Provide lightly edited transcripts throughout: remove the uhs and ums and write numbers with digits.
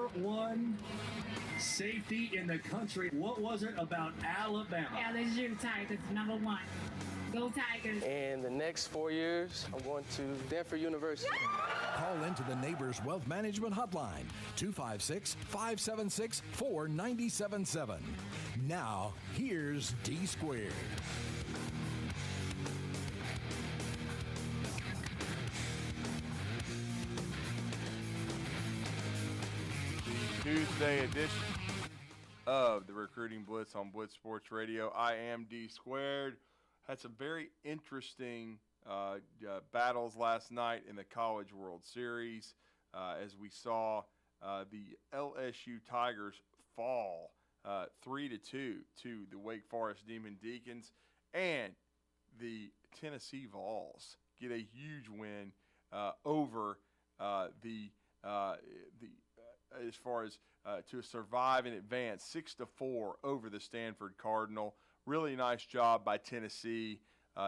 number one safety in the country. What was it about Alabama? LSU Tigers, number one. Go Tigers. And the next 4 years, I'm going to Stanford University. Call into the Neighbors Wealth Management Hotline, 256-576-4977. Now, here's D Squared. Tuesday edition of the Recruiting Blitz on Blitz Sports Radio. I am D Squared. Had some very interesting battles last night in the College World Series as we saw the LSU Tigers fall 3-2 to the Wake Forest Demon Deacons, and the Tennessee Vols get a huge win over as far as to survive and advance 6-4 over the Stanford Cardinal. Really nice job by Tennessee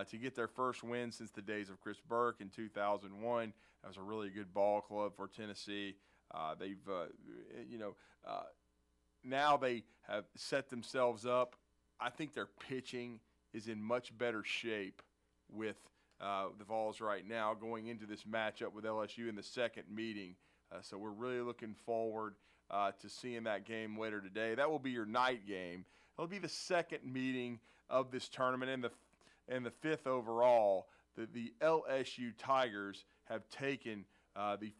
to get their first win since the days of Chris Burke in 2001. That was a really good ball club for Tennessee. They've, now they have set themselves up. I think their pitching is in much better shape with the Vols right now going into this matchup with LSU in the second meeting. So we're really looking forward to seeing that game later today. That will be your night game. It'll be the second meeting of this tournament and the fifth overall. The LSU Tigers have taken the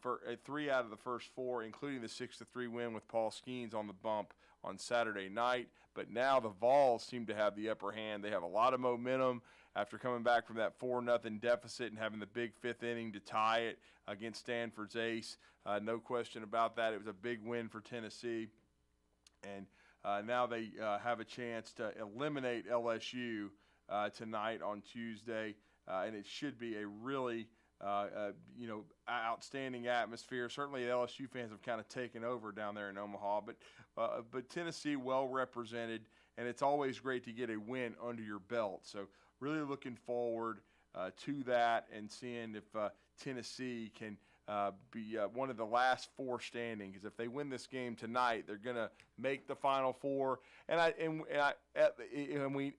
3 out of the first 4, including the 6-3 win with Paul Skeens on the bump on Saturday night. But now the Vols seem to have the upper hand. They have a lot of momentum after coming back from that 4-0 deficit and having the big fifth inning to tie it against Stanford's ace. No question about that. It was a big win for Tennessee. And now they have a chance to eliminate LSU tonight on Tuesday. And it should be a really outstanding atmosphere. Certainly, LSU fans have kind of taken over down there in Omaha, but Tennessee well represented, and it's always great to get a win under your belt. So, really looking forward to that and seeing if Tennessee can be one of the last 4 standing. Because if they win this game tonight, they're going to make the Final Four. And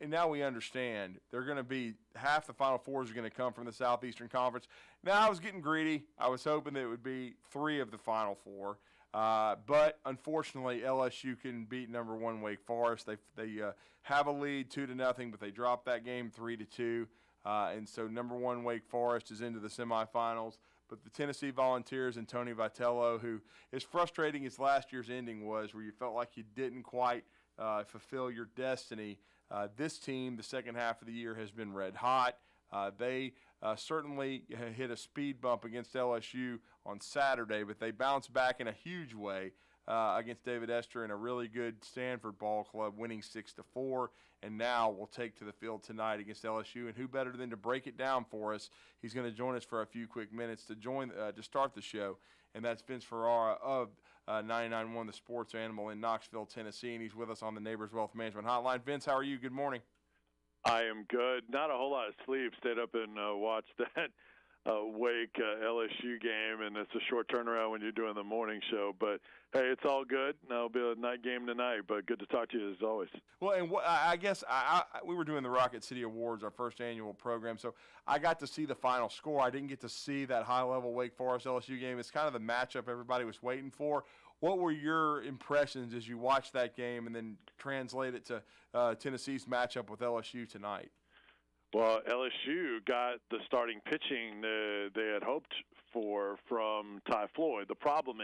now we understand they're going to be half the Final Fours are going to come from the Southeastern Conference. Now I was getting greedy. I was hoping that it would be 3 of the Final Four. But unfortunately, LSU can beat number 1 Wake Forest. They have a lead 2-0, but they dropped that game 3-2. And so number 1 Wake Forest is into the semifinals. But the Tennessee Volunteers and Tony Vitello, who, as frustrating as last year's ending was, where you felt like you didn't quite fulfill your destiny, this team, the second half of the year, has been red hot. They certainly hit a speed bump against LSU on Saturday, but they bounced back in a huge way against David Esther in a really good Stanford ball club, winning 6-4, and now will take to the field tonight against LSU. And who better than to break it down for us? He's going to join us for a few quick minutes to start the show, and that's Vince Ferrara of 99.1 The Sports Animal in Knoxville, Tennessee, and he's with us on the Neighbors Wealth Management Hotline. Vince, how are you? Good morning. I am good. Not a whole lot of sleep. Stayed up and watched that Wake LSU game, and it's a short turnaround when you're doing the morning show. But, hey, it's all good. It'll be a night game tonight, but good to talk to you as always. Well, and I guess we were doing the Rocket City Awards, our first annual program, so I got to see the final score. I didn't get to see that high-level Wake Forest LSU game. It's kind of the matchup everybody was waiting for. What were your impressions as you watched that game and then translate it to Tennessee's matchup with LSU tonight? Well, LSU got the starting pitching they had hoped for from Ty Floyd. The problem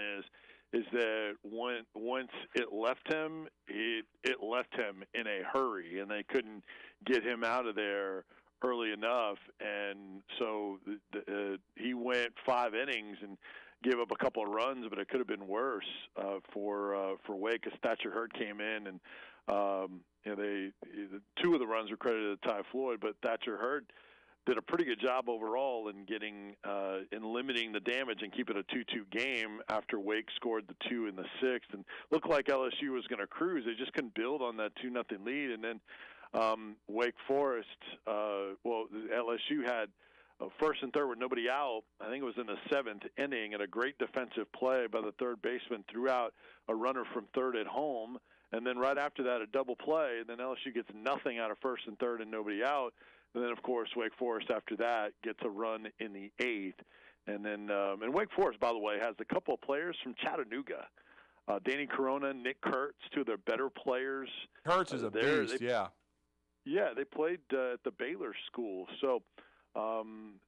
is that once it left him, it left him in a hurry, and they couldn't get him out of there early enough. And so he went 5 innings and gave up a couple of runs, but it could have been worse for Wake. As Thatcher Hurd came in, and the 2 of the runs were credited to Ty Floyd, but Thatcher Hurd did a pretty good job overall in getting in limiting the damage and keeping a 2-2 game after Wake scored the 2 in the 6th, and looked like LSU was going to cruise. They just couldn't build on that 2-0 lead, and then Wake Forest, LSU had first and third with nobody out. I think it was in the 7th inning, and a great defensive play by the third baseman threw out a runner from third at home. And then right after that, a double play, and then LSU gets nothing out of first and third and nobody out. And then, of course, Wake Forest after that gets a run in the 8th. And then and Wake Forest, by the way, has a couple of players from Chattanooga. Danny Corona, Nick Kurtz, two of their better players. Kurtz is a beast, yeah. Yeah, they played at the Baylor school. So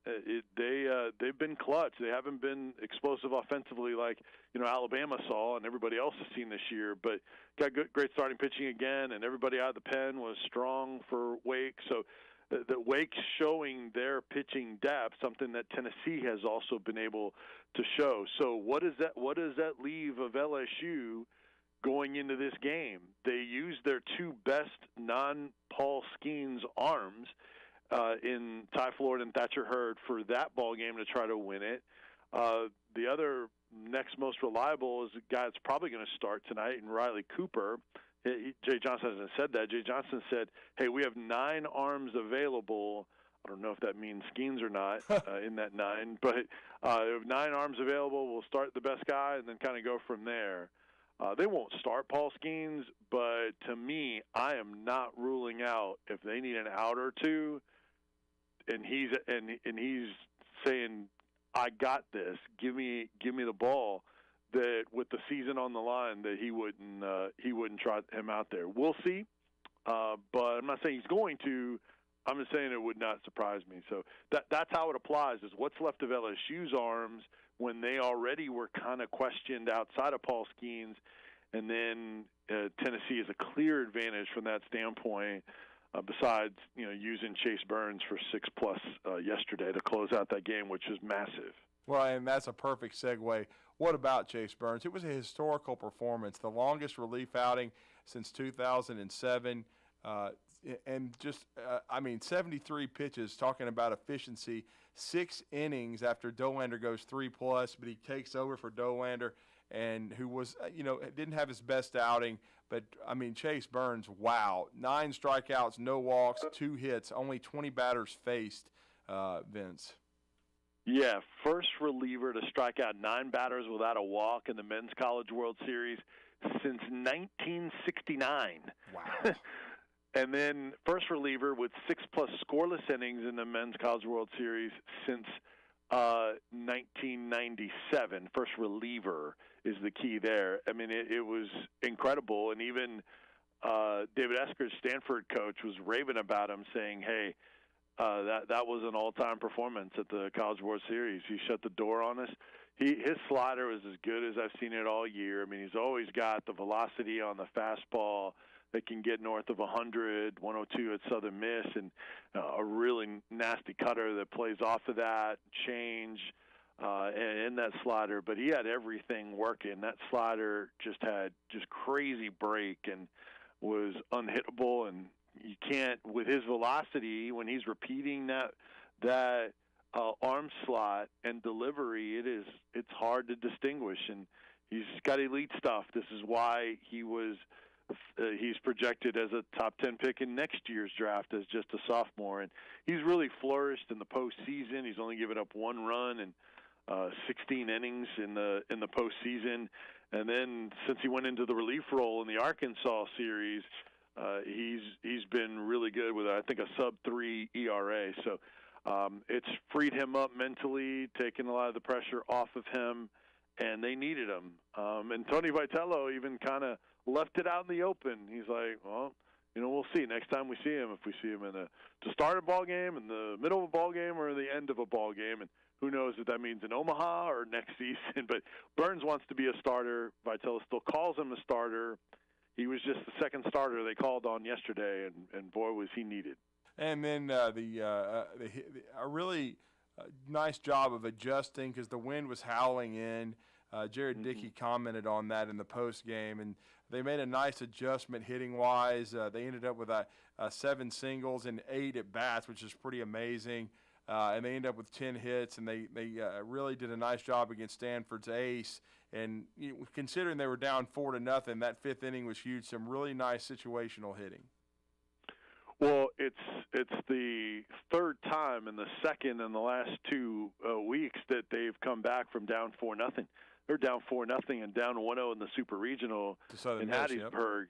they've been clutch. They haven't been explosive offensively like Alabama saw and everybody else has seen this year, but got great starting pitching again, and everybody out of the pen was strong for Wake. So the Wake's showing their pitching depth, something that Tennessee has also been able to show. So what does that leave of LSU going into this game? They used their two best non-Paul Skeens arms in Ty Floyd and Thatcher Hurd for that ball game to try to win it. The other next most reliable is a guy that's probably going to start tonight, in Riley Cooper. Jay Johnson hasn't said that. Jay Johnson said, hey, we have 9 arms available. I don't know if that means Skeens or not in that 9, but 9 arms available. We'll start the best guy and then kind of go from there. They won't start Paul Skeens, but to me, I am not ruling out if they need an out or two, and he's saying, I got this. Give me the ball. That with the season on the line, that he wouldn't try him out there. We'll see, but I'm not saying he's going to. I'm just saying it would not surprise me. So that's how it applies. Is what's left of LSU's arms when they already were kind of questioned outside of Paul Skeens, and then Tennessee is a clear advantage from that standpoint. Besides, using Chase Burns for 6+ yesterday to close out that game, which is massive. Well, and that's a perfect segue. What about Chase Burns? It was a historical performance, the longest relief outing since 2007. And just, 73 pitches, talking about efficiency, 6 innings after Dolander goes 3+, but he takes over for Dolander, and who was, didn't have his best outing. But, Chase Burns, wow. 9 strikeouts, no walks, 2 hits, only 20 batters faced, Vince. Yeah, first reliever to strike out 9 batters without a walk in the Men's College World Series since 1969. Wow. And then first reliever with 6+ scoreless innings in the Men's College World Series since 1997. First reliever is the key there. It was incredible. And even David Esker's Stanford coach was raving about him, saying, hey, that was an all-time performance at the College World Series. He shut the door on us. His slider was as good as I've seen it all year. He's always got the velocity on the fastball that can get north of 100, 102 at Southern Miss, and a really nasty cutter that plays off of that, change, and that slider. But he had everything working. That slider just had crazy break and was unhittable, and you can't, with his velocity, when he's repeating that arm slot and delivery, it's hard to distinguish, and he's got elite stuff. This is why he's projected as a top 10 pick in next year's draft as just a sophomore, and he's really flourished in the postseason. He's only given up 1 run in 16 innings in the postseason, and then since he went into the relief role in the Arkansas series, he's been really good with, I think, a sub-3 ERA. So it's freed him up mentally, taken a lot of the pressure off of him, and they needed him. And Tony Vitello even kind of left it out in the open. He's like, well, we'll see next time we see him, if we see him to start a ball game, in the middle of a ball game, or the end of a ball game. And who knows if that means in Omaha or next season. But Burns wants to be a starter. Vitello still calls him a starter. He was just the second starter they called on yesterday, and boy, was he needed. And then a really nice job of adjusting because the wind was howling in. Jared Dickey commented on that in the post game, and they made a nice adjustment hitting-wise. They ended up with 7 singles and 8 at-bats, which is pretty amazing. And they ended up with 10 hits, and they really did a nice job against Stanford's ace. And considering they were down 4-0, that 5th inning was huge. Some really nice situational hitting. Well, it's the third time and the second in the last 2 weeks that they've come back from down 4-0. They're down 4-0 and down 1-0 in the Super Regional in Hattiesburg,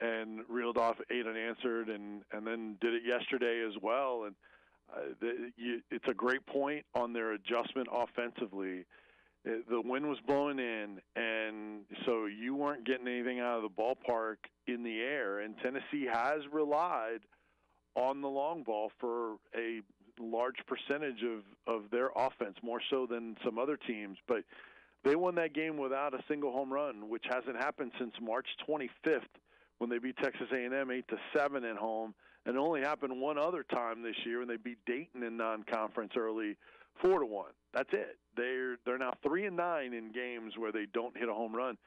and reeled off 8 unanswered, and then did it yesterday as well. And it's a great point on their adjustment offensively. The wind was blowing in, and so you weren't getting anything out of the ballpark in the air. And Tennessee has relied on the long ball for a large percentage of their offense, more so than some other teams. But they won that game without a single home run, which hasn't happened since March 25th when they beat Texas A&M 8-7 at home, and only happened one other time this year when they beat Dayton in non-conference early 4-1. That's it. They're now 3-9 in games where they don't hit a home run,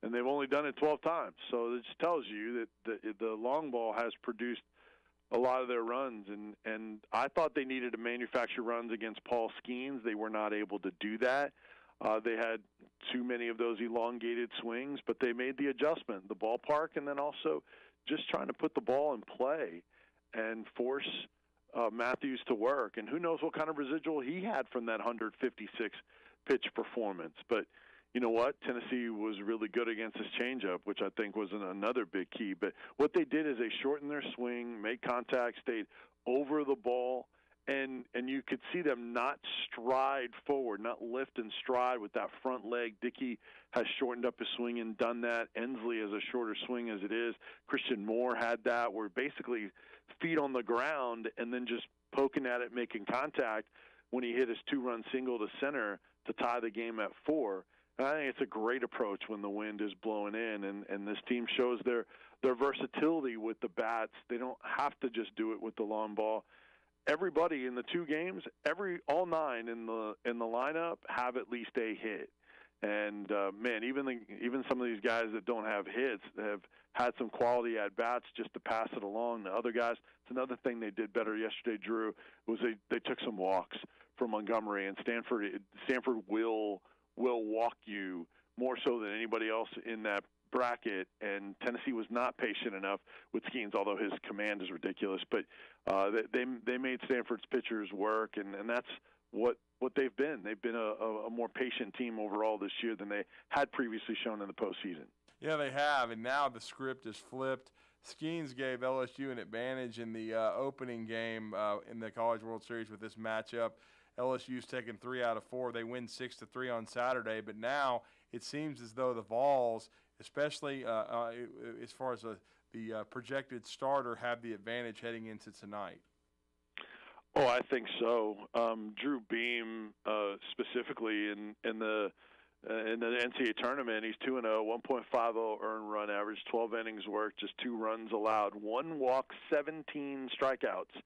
and they've only done it 12 times. So it just tells you that the long ball has produced a lot of their runs, and I thought they needed to manufacture runs against Paul Skeens. They were not able to do that. They had too many of those elongated swings, but they made the adjustment, the ballpark, and then also just trying to put the ball in play and force Matthews to work. And who knows what kind of residual he had from that 156-pitch performance. But you know what? Tennessee was really good against his changeup, which I think was another big key. But what they did is they shortened their swing, made contact, stayed over the ball, and you could see them not stride forward, not lift and stride with that front leg. Dickey has shortened up his swing and done that. Ensley has a shorter swing as it is. Christian Moore had that, where basically feet on the ground and then just poking at it, making contact when he hit his 2-run single to center to tie the game at 4. And I think it's a great approach when the wind is blowing in, and this team shows their versatility with the bats. They don't have to just do it with the long ball. Everybody in the 2 games, all 9 in the lineup have at least a hit. And man, even some of these guys that don't have hits have had some quality at bats just to pass it along to other guys. It's another thing they did better yesterday, Drew, was they took some walks for Montgomery, and Stanford will walk you more so than anybody else in that bracket, and Tennessee was not patient enough with Skeens, although his command is ridiculous. But they made Stanford's pitchers work, and that's what they've been. They've been a more patient team overall this year than they had previously shown in the postseason. Yeah, they have, and now the script is flipped. Skeens gave LSU an advantage in the opening game in the College World Series with this matchup. LSU's taken 3 out of 4. They win 6-3 on Saturday, but now it seems as though the Vols, especially as far as the projected starter, have the advantage heading into tonight. Oh, I think so. Drew Beam, specifically in the NCAA tournament, he's 2-0, 1.50 earned run average, 12 innings worked, just 2 runs allowed, 1 walk, 17 strikeouts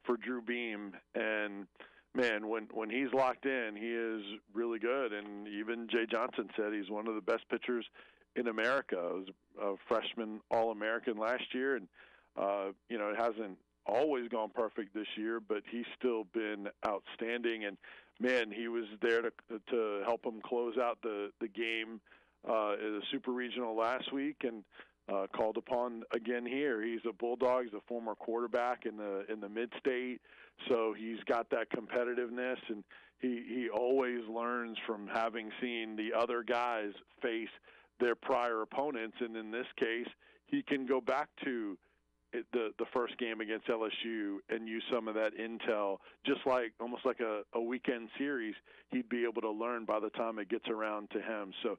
for Drew Beam. And man, when he's locked in, he is really good. And even Jay Johnson said he's one of the best pitchers in America. He was a freshman All-American last year, and it hasn't always gone perfect this year, but he's still been outstanding. And man, he was there to help him close out the game in the Super Regional last week, and called upon again here. He's a Bulldog. He's a former quarterback in the Mid-State, so he's got that competitiveness, and he always learns from having seen the other guys face their prior opponents. And in this case, he can go back to the first game against LSU and use some of that intel, just like almost like a weekend series. He'd be able to learn by the time it gets around to him. So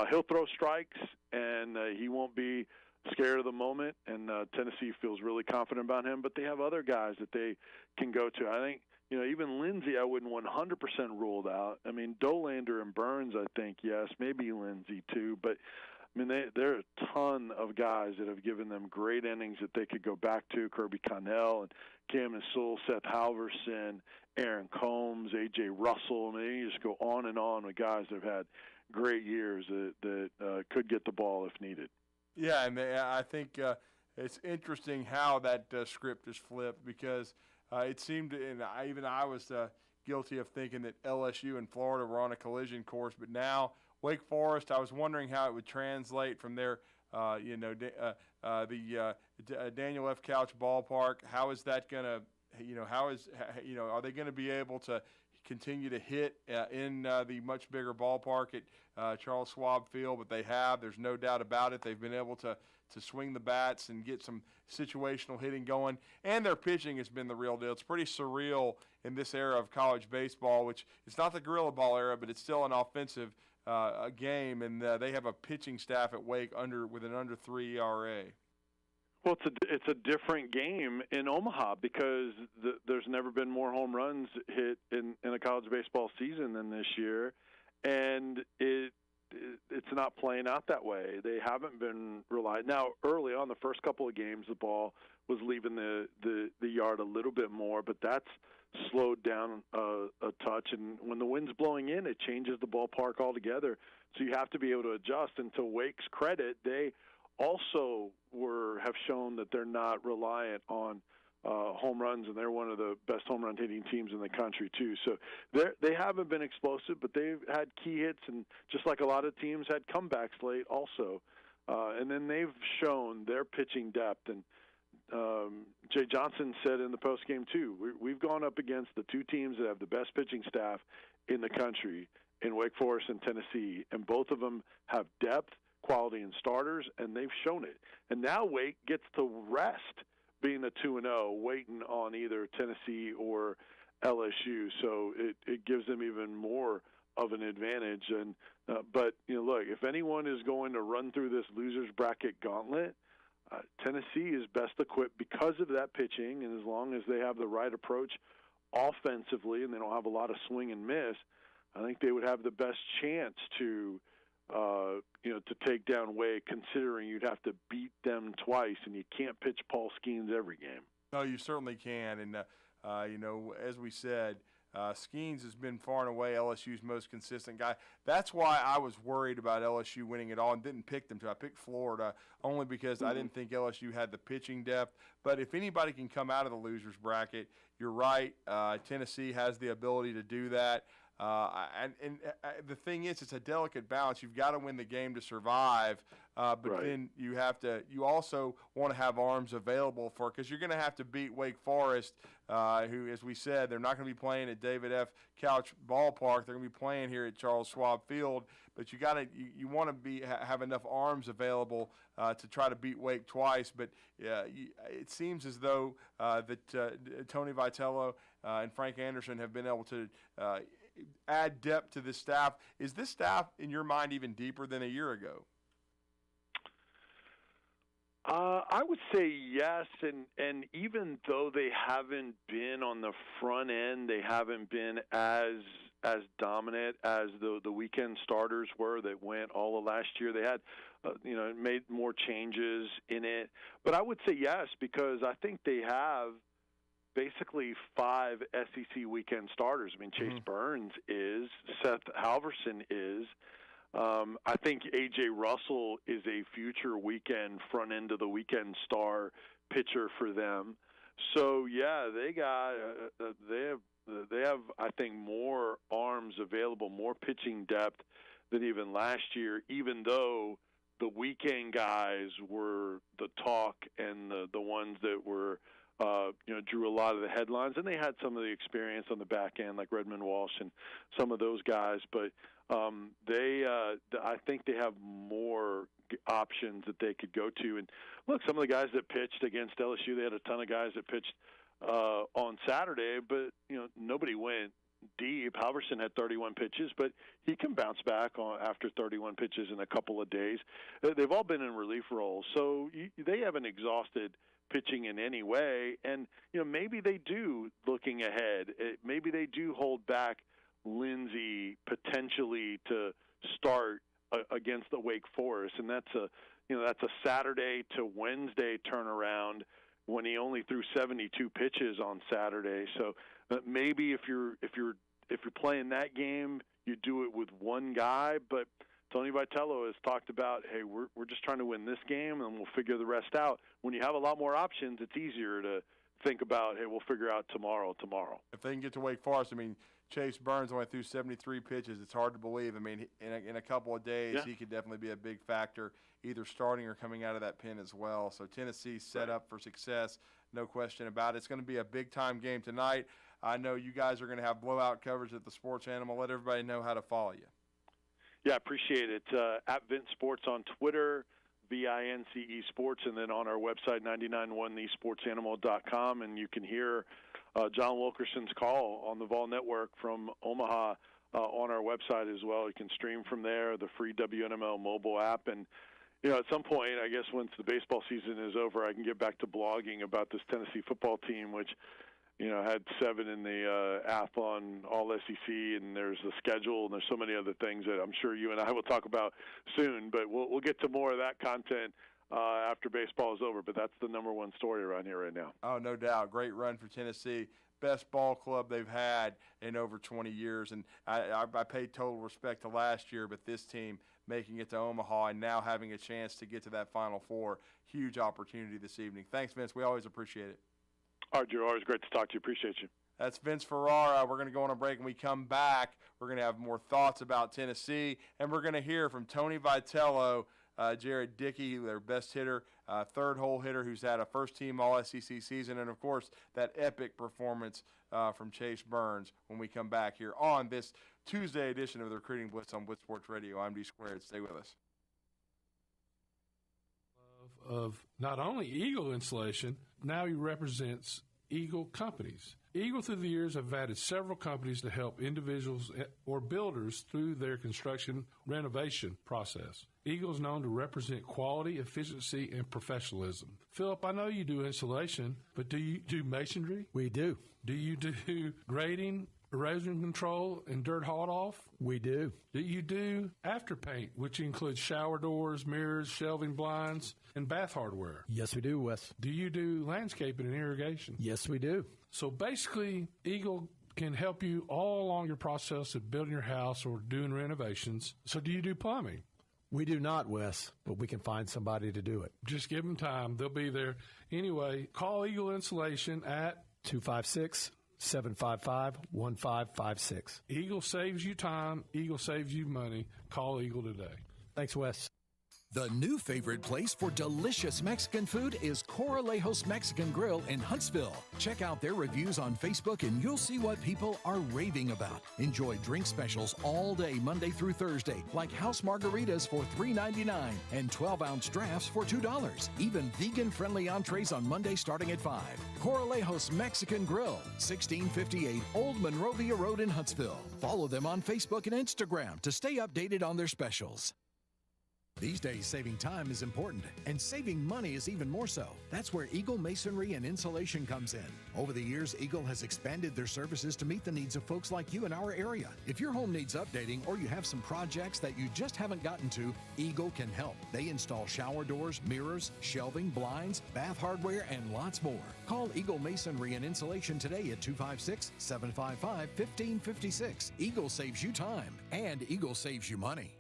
he'll throw strikes, and he won't be scared of the moment. And Tennessee feels really confident about him. But they have other guys that they can go to. I think even Lindsey, I wouldn't 100% ruled out. I mean, Dolander and Burns, I think yes, maybe Lindsey too, but. I mean, there are a ton of guys that have given them great innings that they could go back to. Kirby Connell and Cam Sewell, Seth Halverson, Aaron Combs, A.J. Russell. I mean, you just go on and on with guys that have had great years that could get the ball if needed. Yeah, and I think it's interesting how that script is flipped, because it seemed, and I was guilty of thinking that LSU and Florida were on a collision course, but now Wake Forest, I was wondering how it would translate from their, Daniel F. Couch ballpark. How is that going to, are they going to be able to continue to hit in the much bigger ballpark at Charles Schwab Field? But they have. There's no doubt about it. They've been able to swing the bats and get some situational hitting going. And their pitching has been the real deal. It's pretty surreal in this era of college baseball, which it's not the gorilla ball era, but it's still an offensive game. And they have a pitching staff at Wake with an under 3 ERA. Well, it's a different game in Omaha because there's never been more home runs hit in a college baseball season than this year, and it's not playing out that way. They haven't been relying. Now, early on, the first couple of games, the ball was leaving the yard a little bit more, but that's slowed down a touch. And when the wind's blowing in, it changes the ballpark altogether. So you have to be able to adjust. And to Wake's credit, they also have shown that they're not reliant on home runs, and they're one of the best home run hitting teams in the country too. So they haven't been explosive, but they've had key hits, and just like a lot of teams had comebacks late also. And then they've shown their pitching depth. And Jay Johnson said in the postgame too, we've gone up against the two teams that have the best pitching staff in the country, in Wake Forest and Tennessee, and both of them have depth, quality, and starters, and they've shown it. And now Wake gets to rest being the 2-0, waiting on either Tennessee or LSU. So it gives them even more of an advantage. And but look, if anyone is going to run through this losers bracket gauntlet, Tennessee is best equipped because of that pitching, and as long as they have the right approach offensively and they don't have a lot of swing and miss, I think they would have the best chance to take down Wake, considering you'd have to beat them twice, and you can't pitch Paul Skeens every game. No, you certainly can. And, as we said, Skeens has been far and away LSU's most consistent guy. That's why I was worried about LSU winning it all and didn't pick them to. I picked Florida only because I didn't think LSU had the pitching depth. But if anybody can come out of the losers bracket, you're right. Tennessee has the ability to do that. The thing is, it's a delicate balance. You've got to win the game to survive, but right. Then you also want to have arms available because you're going to have to beat Wake Forest, who, as we said, they're not going to be playing at David F. Couch Ballpark. They're going to be playing here at Charles Schwab Field. But you want to have enough arms available to try to beat Wake twice. But it seems as though that Tony Vitello and Frank Anderson have been able to add depth to this staff. Is this staff, in your mind, even deeper than a year ago? I would say yes, and even though they haven't been on the front end, they haven't been as dominant as the weekend starters were that went all of last year. They had, made more changes in it. But I would say yes, because I think they have basically 5 SEC weekend starters. I mean, Chase Burns is, Seth Halverson is. I think A.J. Russell is a future weekend front end of the weekend star pitcher for them. So yeah, they have I think more arms available, more pitching depth than even last year. Even though the weekend guys were the talk and the ones that were drew a lot of the headlines, and they had some of the experience on the back end, like Redmond Walsh and some of those guys. But I think they have more options that they could go to. And look, some of the guys that pitched against LSU, they had a ton of guys that pitched on Saturday, but nobody went deep. Halverson had 31 pitches, but he can bounce back after 31 pitches in a couple of days. They've all been in relief roles, so they haven't exhausted pitching in any way. And maybe they do, looking ahead, maybe they do hold back Lindsey potentially to start against the Wake Forest, and that's a Saturday to Wednesday turnaround when he only threw 72 pitches on Saturday. So maybe if you're playing that game, you do it with one guy. But Tony Vitello has talked about, hey, we're just trying to win this game, and we'll figure the rest out. When you have a lot more options, it's easier to think about, hey, we'll figure out tomorrow. If they can get to Wake Forest, I mean, Chase Burns only threw 73 pitches. It's hard to believe. I mean, in a couple of days, he could definitely be a big factor, either starting or coming out of that pen as well. So Tennessee's set up for success, no question about it. It's going to be a big-time game tonight. I know you guys are going to have blowout coverage at the Sports Animal. Let everybody know how to follow you. Yeah, I appreciate it. At Vince Sports on Twitter, VINCE Sports, and then on our website, 991thesportsanimal.com, and you can hear John Wilkerson's call on the Vol Network from Omaha on our website as well. You can stream from there, the free WNML mobile app. And, you know, at some point, I guess once the baseball season is over, I can get back to blogging about this Tennessee football team, which, you know, had 7 in the Athlon All-SEC, and there's the schedule, and there's so many other things that I'm sure you and I will talk about soon. But we'll get to more of that content after baseball is over. But that's the number one story around here right now. Oh, no doubt. Great run for Tennessee. Best ball club they've had in over 20 years. And I paid total respect to last year, but this team making it to Omaha and now having a chance to get to that Final Four, huge opportunity this evening. Thanks, Vince. We always appreciate it. All right, Drew, always great to talk to you. Appreciate you. That's Vince Ferrara. We're going to go on a break. When we come back, we're going to have more thoughts about Tennessee, and we're going to hear from Tony Vitello, Jared Dickey, their best hitter, third-hole hitter who's had a first-team All-SEC season, and, of course, that epic performance from Chase Burns when we come back here on this Tuesday edition of the Recruiting Blitz on Blitz Sports Radio. I'm D Squared. Stay with us. Of not only Eagle Insulation, now he represents Eagle companies. Eagle through the years have added several companies to help individuals or builders through their construction renovation process. Eagle is known to represent quality, efficiency, and professionalism. Philip, I know you do insulation, but do you do masonry? We do. Do you do grading, erosion control, and dirt hauled off? We do. Do you do after paint, which includes shower doors, mirrors, shelving blinds, and bath hardware? Yes, we do, Wes. Do you do landscaping and irrigation? Yes, we do. So basically, Eagle can help you all along your process of building your house or doing renovations. So do you do plumbing? We do not, Wes, but we can find somebody to do it. Just give them time. They'll be there. Anyway, call Eagle Insulation at 256-755-1556. Eagle saves you time. Eagle saves you money. Call Eagle today. Thanks, Wes. The new favorite place for delicious Mexican food is Coralejos Mexican Grill in Huntsville. Check out their reviews on Facebook and you'll see what people are raving about. Enjoy drink specials all day, Monday through Thursday, like house margaritas for $3.99 and 12-ounce drafts for $2. Even vegan-friendly entrees on Monday starting at $5. Coralejos Mexican Grill, 1658 Old Monrovia Road in Huntsville. Follow them on Facebook and Instagram to stay updated on their specials. These days, saving time is important, and saving money is even more so. That's where Eagle Masonry and Insulation comes in. Over the years, Eagle has expanded their services to meet the needs of folks like you in our area. If your home needs updating or you have some projects that you just haven't gotten to, Eagle can help. They install shower doors, mirrors, shelving, blinds, bath hardware, and lots more. Call Eagle Masonry and Insulation today at 256-755-1556. Eagle saves you time, and Eagle saves you money.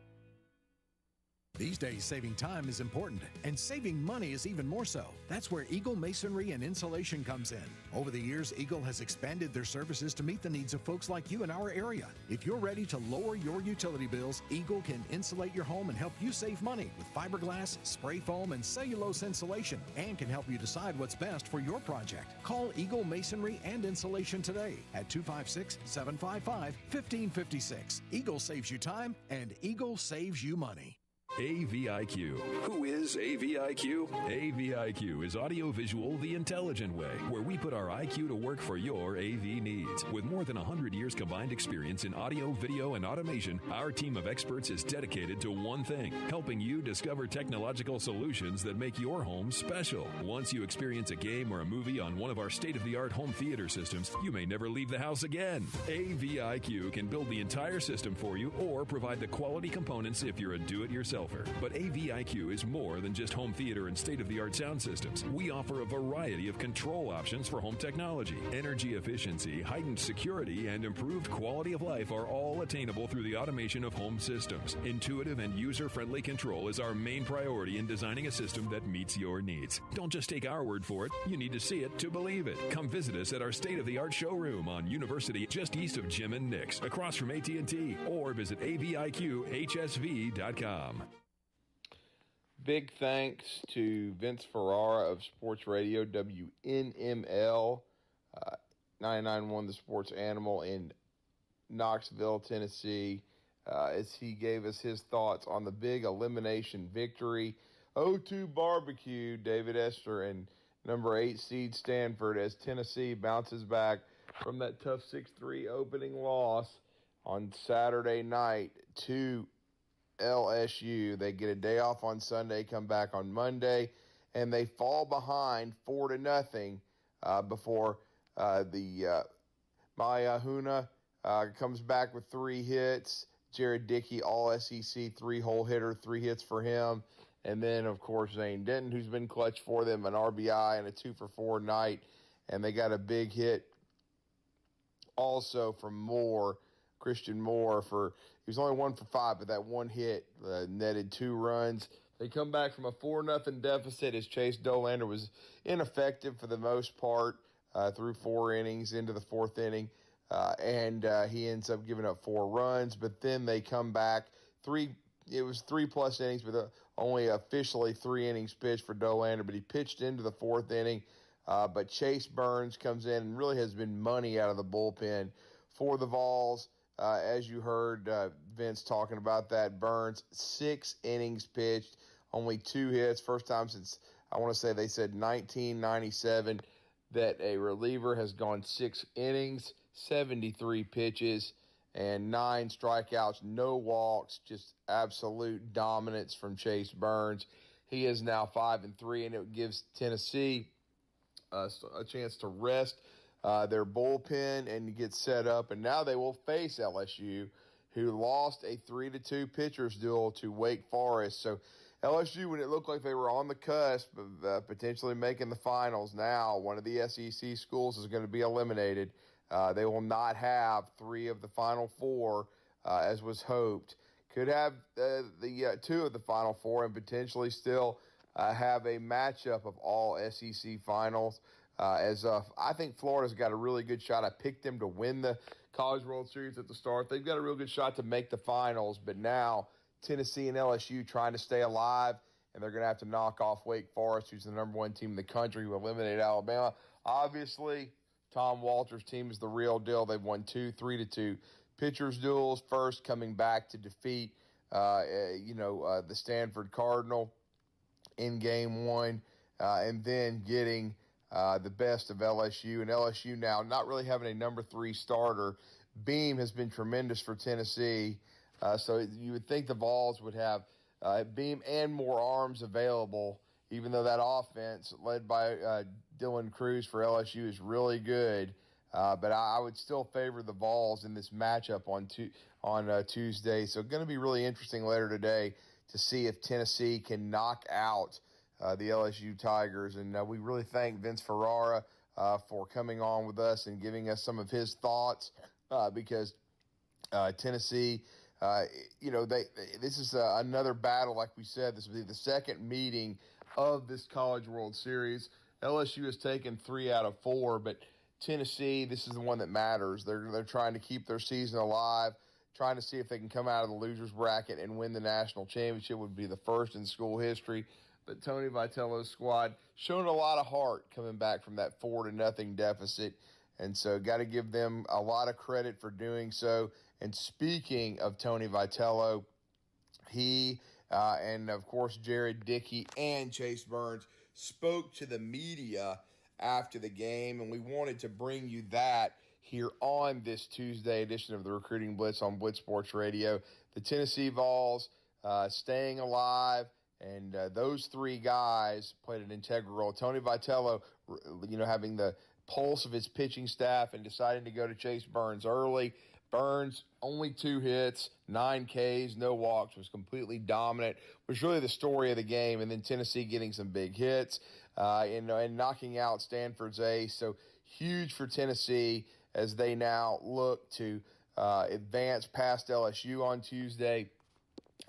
These days, saving time is important, and saving money is even more so. That's where Eagle Masonry and Insulation comes in. Over the years, Eagle has expanded their services to meet the needs of folks like you in our area. If you're ready to lower your utility bills, Eagle can insulate your home and help you save money with fiberglass, spray foam, and cellulose insulation, and can help you decide what's best for your project. Call Eagle Masonry and Insulation today at 256-755-1556. Eagle saves you time, and Eagle saves you money. AVIQ. Who is AVIQ? AVIQ is audiovisual the intelligent way, where we put our IQ to work for your AV needs. With more than 100 years combined experience in audio, video, and automation, our team of experts is dedicated to one thing, helping you discover technological solutions that make your home special. Once you experience a game or a movie on one of our state-of-the-art home theater systems, you may never leave the house again. AVIQ can build the entire system for you or provide the quality components if you're a do-it-yourself subwoofer. But AVIQ is more than just home theater and state-of-the-art sound systems. We offer a variety of control options for home technology. Energy efficiency, heightened security, and improved quality of life are all attainable through the automation of home systems. Intuitive and user-friendly control is our main priority in designing a system that meets your needs. Don't just take our word for it. You need to see it to believe it. Come visit us at our state-of-the-art showroom on University, just east of Jim and Nick's, across from AT&T, or visit aviqhsv.com. Big thanks to Vince Ferrara of Sports Radio WNML 99.1 The Sports Animal in Knoxville, Tennessee, as he gave us his thoughts on the big elimination victory. 0-2 barbecue, David Esther and number 8 seed Stanford, as Tennessee bounces back from that tough 6-3 opening loss on Saturday night to LSU. They get a day off on Sunday, come back on Monday, and they fall behind 4-0 before the Maya Huna comes back with 3 hits. Jared Dickey, all SEC, 3-hole hitter, 3 hits for him. And then, of course, Zane Denton, who's been clutch for them, an RBI and a 2-for-4 night. And they got a big hit also from Moore, Christian Moore. He was only 1 for 5, but that one hit netted 2 runs. They come back from a 4-0 deficit as Chase Dolander was ineffective for the most part through 4 innings into the 4th inning. And he ends up giving up 4 runs. But then they come back. It was 3+ innings, but only officially 3 innings pitched for Dolander. But he pitched into the 4th inning. But Chase Burns comes in and really has been money out of the bullpen for the Vols. As you heard Vince talking about that, Burns, 6 innings pitched, only 2 hits. First time since, I want to say they said 1997, that a reliever has gone 6 innings, 73 pitches, and 9 strikeouts, no walks, just absolute dominance from Chase Burns. He is now 5-3, and it gives Tennessee a chance to rest their bullpen and get set up. And now they will face LSU, who lost a 3-2 pitchers duel to Wake Forest. So LSU, when it looked like they were on the cusp of potentially making the finals, now one of the SEC schools is going to be eliminated. They will not have 3 of the Final 4, as was hoped. Could have the 2 of the Final 4 and potentially still have a matchup of all SEC finals. I think Florida's got a really good shot. I picked them to win the College World Series at the start. They've got a real good shot to make the finals, but now Tennessee and LSU trying to stay alive, and they're going to have to knock off Wake Forest, who's the number 1 team in the country, who eliminated Alabama. Obviously, Tom Walter's team is the real deal. They've won 2 3-2 pitchers duels, first coming back to defeat the Stanford Cardinal in game 1, and then getting the best of LSU. And LSU now not really having a number 3 starter. Beam has been tremendous for Tennessee, so you would think the Vols would have Beam and more arms available, even though that offense led by Dylan Cruz for LSU is really good. But I would still favor the Vols in this matchup on Tuesday. So going to be really interesting later today to see if Tennessee can knock out the LSU Tigers. And we really thank Vince Ferrara for coming on with us and giving us some of his thoughts because Tennessee, this is another battle. Like we said, this will be the second meeting of this College World Series. LSU has taken 3 out of 4, but Tennessee, this is the one that matters. They're trying to keep their season alive, trying to see if they can come out of the losers bracket and win the national championship. Would be the first in school history. But Tony Vitello's squad showing a lot of heart coming back from that 4-0 deficit, and so got to give them a lot of credit for doing so. And speaking of Tony Vitello, he and of course Jared Dickey and Chase Burns spoke to the media after the game, and we wanted to bring you that here on this Tuesday edition of the Recruiting Blitz on Blitz Sports Radio. The Tennessee Vols staying alive, and those 3 guys played an integral role. Tony Vitello, having the pulse of his pitching staff and deciding to go to Chase Burns early, Burns, only 2 hits, 9 Ks, no walks, was completely dominant, was really the story of the game. And then Tennessee getting some big hits and knocking out Stanford's ace. So huge for Tennessee as they now look to advance past LSU on Tuesday.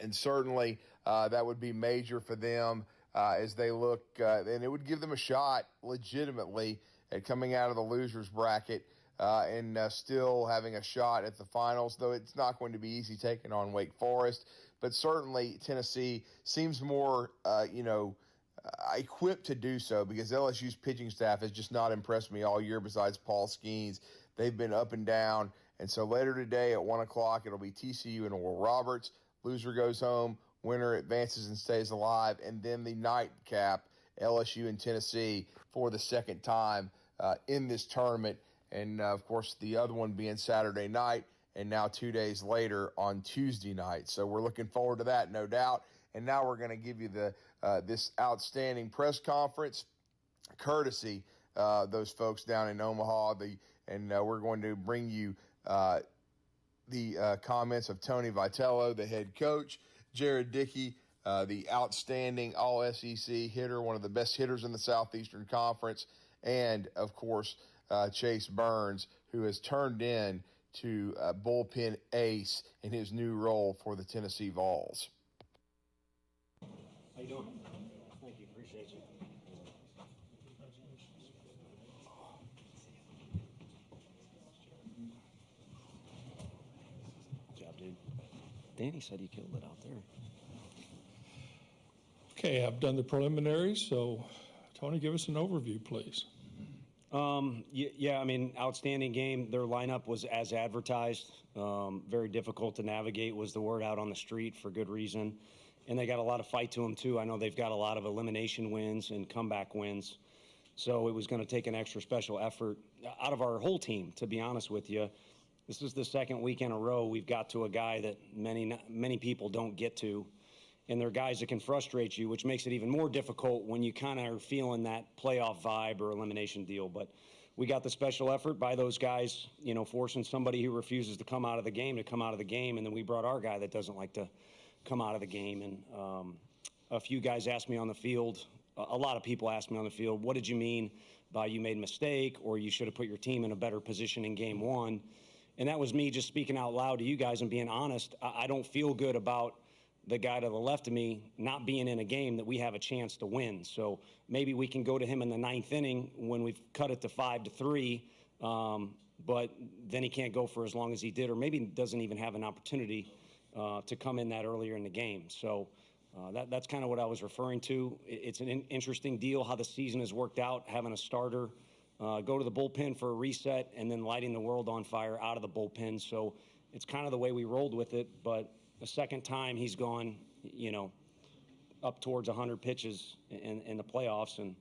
And certainly that would be major for them as they look, and it would give them a shot legitimately at coming out of the losers bracket and still having a shot at the finals, though it's not going to be easy taking on Wake Forest. But certainly Tennessee seems more, equipped to do so because LSU's pitching staff has just not impressed me all year besides Paul Skeens. They've been up and down. And so later today at 1 o'clock, it'll be TCU and Oral Roberts. Loser goes home, winner advances and stays alive. And then the nightcap, LSU and Tennessee for the second time in this tournament. And, of course, the other one being Saturday night and now 2 days later on Tuesday night. So we're looking forward to that, no doubt. And now we're going to give you this outstanding press conference, courtesy those folks down in Omaha. We're going to bring you the comments of Tony Vitello, the head coach, Jared Dickey, the outstanding All-SEC hitter, one of the best hitters in the Southeastern Conference, and, of course, Chase Burns, who has turned in to bullpen ace in his new role for the Tennessee Vols. How you doing? Thank you. Appreciate you. Good job, dude. Danny said you killed it out there. Okay, I've done the preliminaries, so Tony, give us an overview, please. Yeah, I mean, outstanding game. Their lineup was as advertised. Very difficult to navigate was the word out on the street for good reason. And they got a lot of fight to them, too. I know they've got a lot of elimination wins and comeback wins. So it was going to take an extra special effort out of our whole team, to be honest with you. This is the second week in a row we've got to a guy that many people don't get to. And they're guys that can frustrate you, which makes it even more difficult when you kind of are feeling that playoff vibe or elimination deal. But we got the special effort by those guys, forcing somebody who refuses to come out of the game to come out of the game. And then we brought our guy that doesn't like to come out of the game. And a few guys asked me on the field, a lot of people asked me on the field, what did you mean by you made a mistake or you should have put your team in a better position in game one? And that was me just speaking out loud to you guys and being honest. I don't feel good about the guy to the left of me not being in a game that we have a chance to win. So maybe we can go to him in the ninth inning when we've cut it to 5-3, but then he can't go for as long as he did, or maybe doesn't even have an opportunity to come in that earlier in the game. So that's kind of what I was referring to. It's an interesting deal how the season has worked out, having a starter go to the bullpen for a reset and then lighting the world on fire out of the bullpen. So it's kind of the way we rolled with it, but the second time he's gone, up towards 100 pitches in the playoffs. And,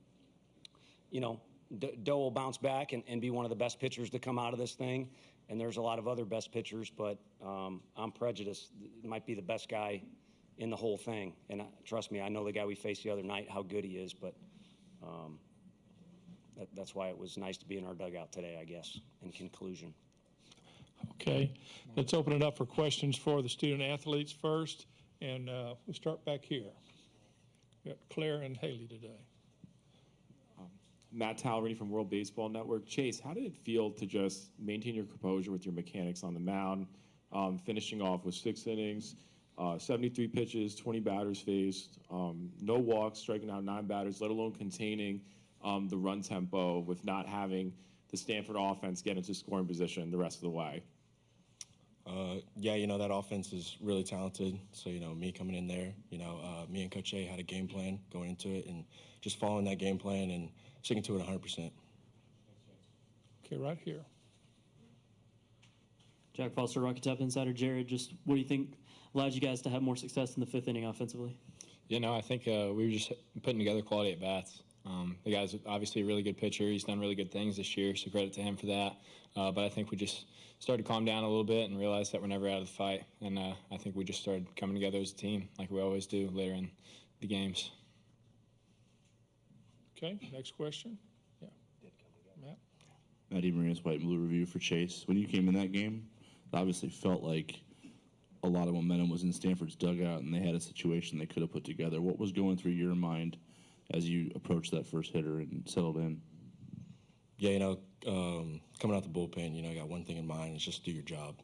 Doe will bounce back and be one of the best pitchers to come out of this thing. And there's a lot of other best pitchers, but I'm prejudiced. It might be the best guy in the whole thing. And trust me, I know the guy we faced the other night, how good he is. But that's why it was nice to be in our dugout today, I guess, in conclusion. Okay, let's open it up for questions for the student athletes first, and we'll start back here. We got Claire and Haley today. Matt Tallery from World Baseball Network. Chase, how did it feel to just maintain your composure with your mechanics on the mound, finishing off with 6 innings, 73 pitches, 20 batters faced, no walks, striking out 9 batters, let alone containing the run tempo with not having the Stanford offense get into scoring position the rest of the way? Yeah, that offense is really talented. So, me coming in there, me and Coach A had a game plan going into it and just following that game plan and sticking to it 100%. Okay, right here. Jack Foster, Rocket Top Insider. Jared, just what do you think allowed you guys to have more success in the 5th inning offensively? I think we were just putting together quality at-bats. The guy's obviously a really good pitcher. He's done really good things this year, so credit to him for that. But I think we just started to calm down a little bit and realized that we're never out of the fight. And I think we just started coming together as a team like we always do later in the games. Okay, next question. Yeah. Matt? Matty Marinas, White and Blue Review for Chase. When you came in that game, obviously felt like a lot of momentum was in Stanford's dugout, and they had a situation they could have put together. What was going through your mind as you approached that first hitter and settled in? Yeah, coming out the bullpen, I got one thing in mind, is just do your job.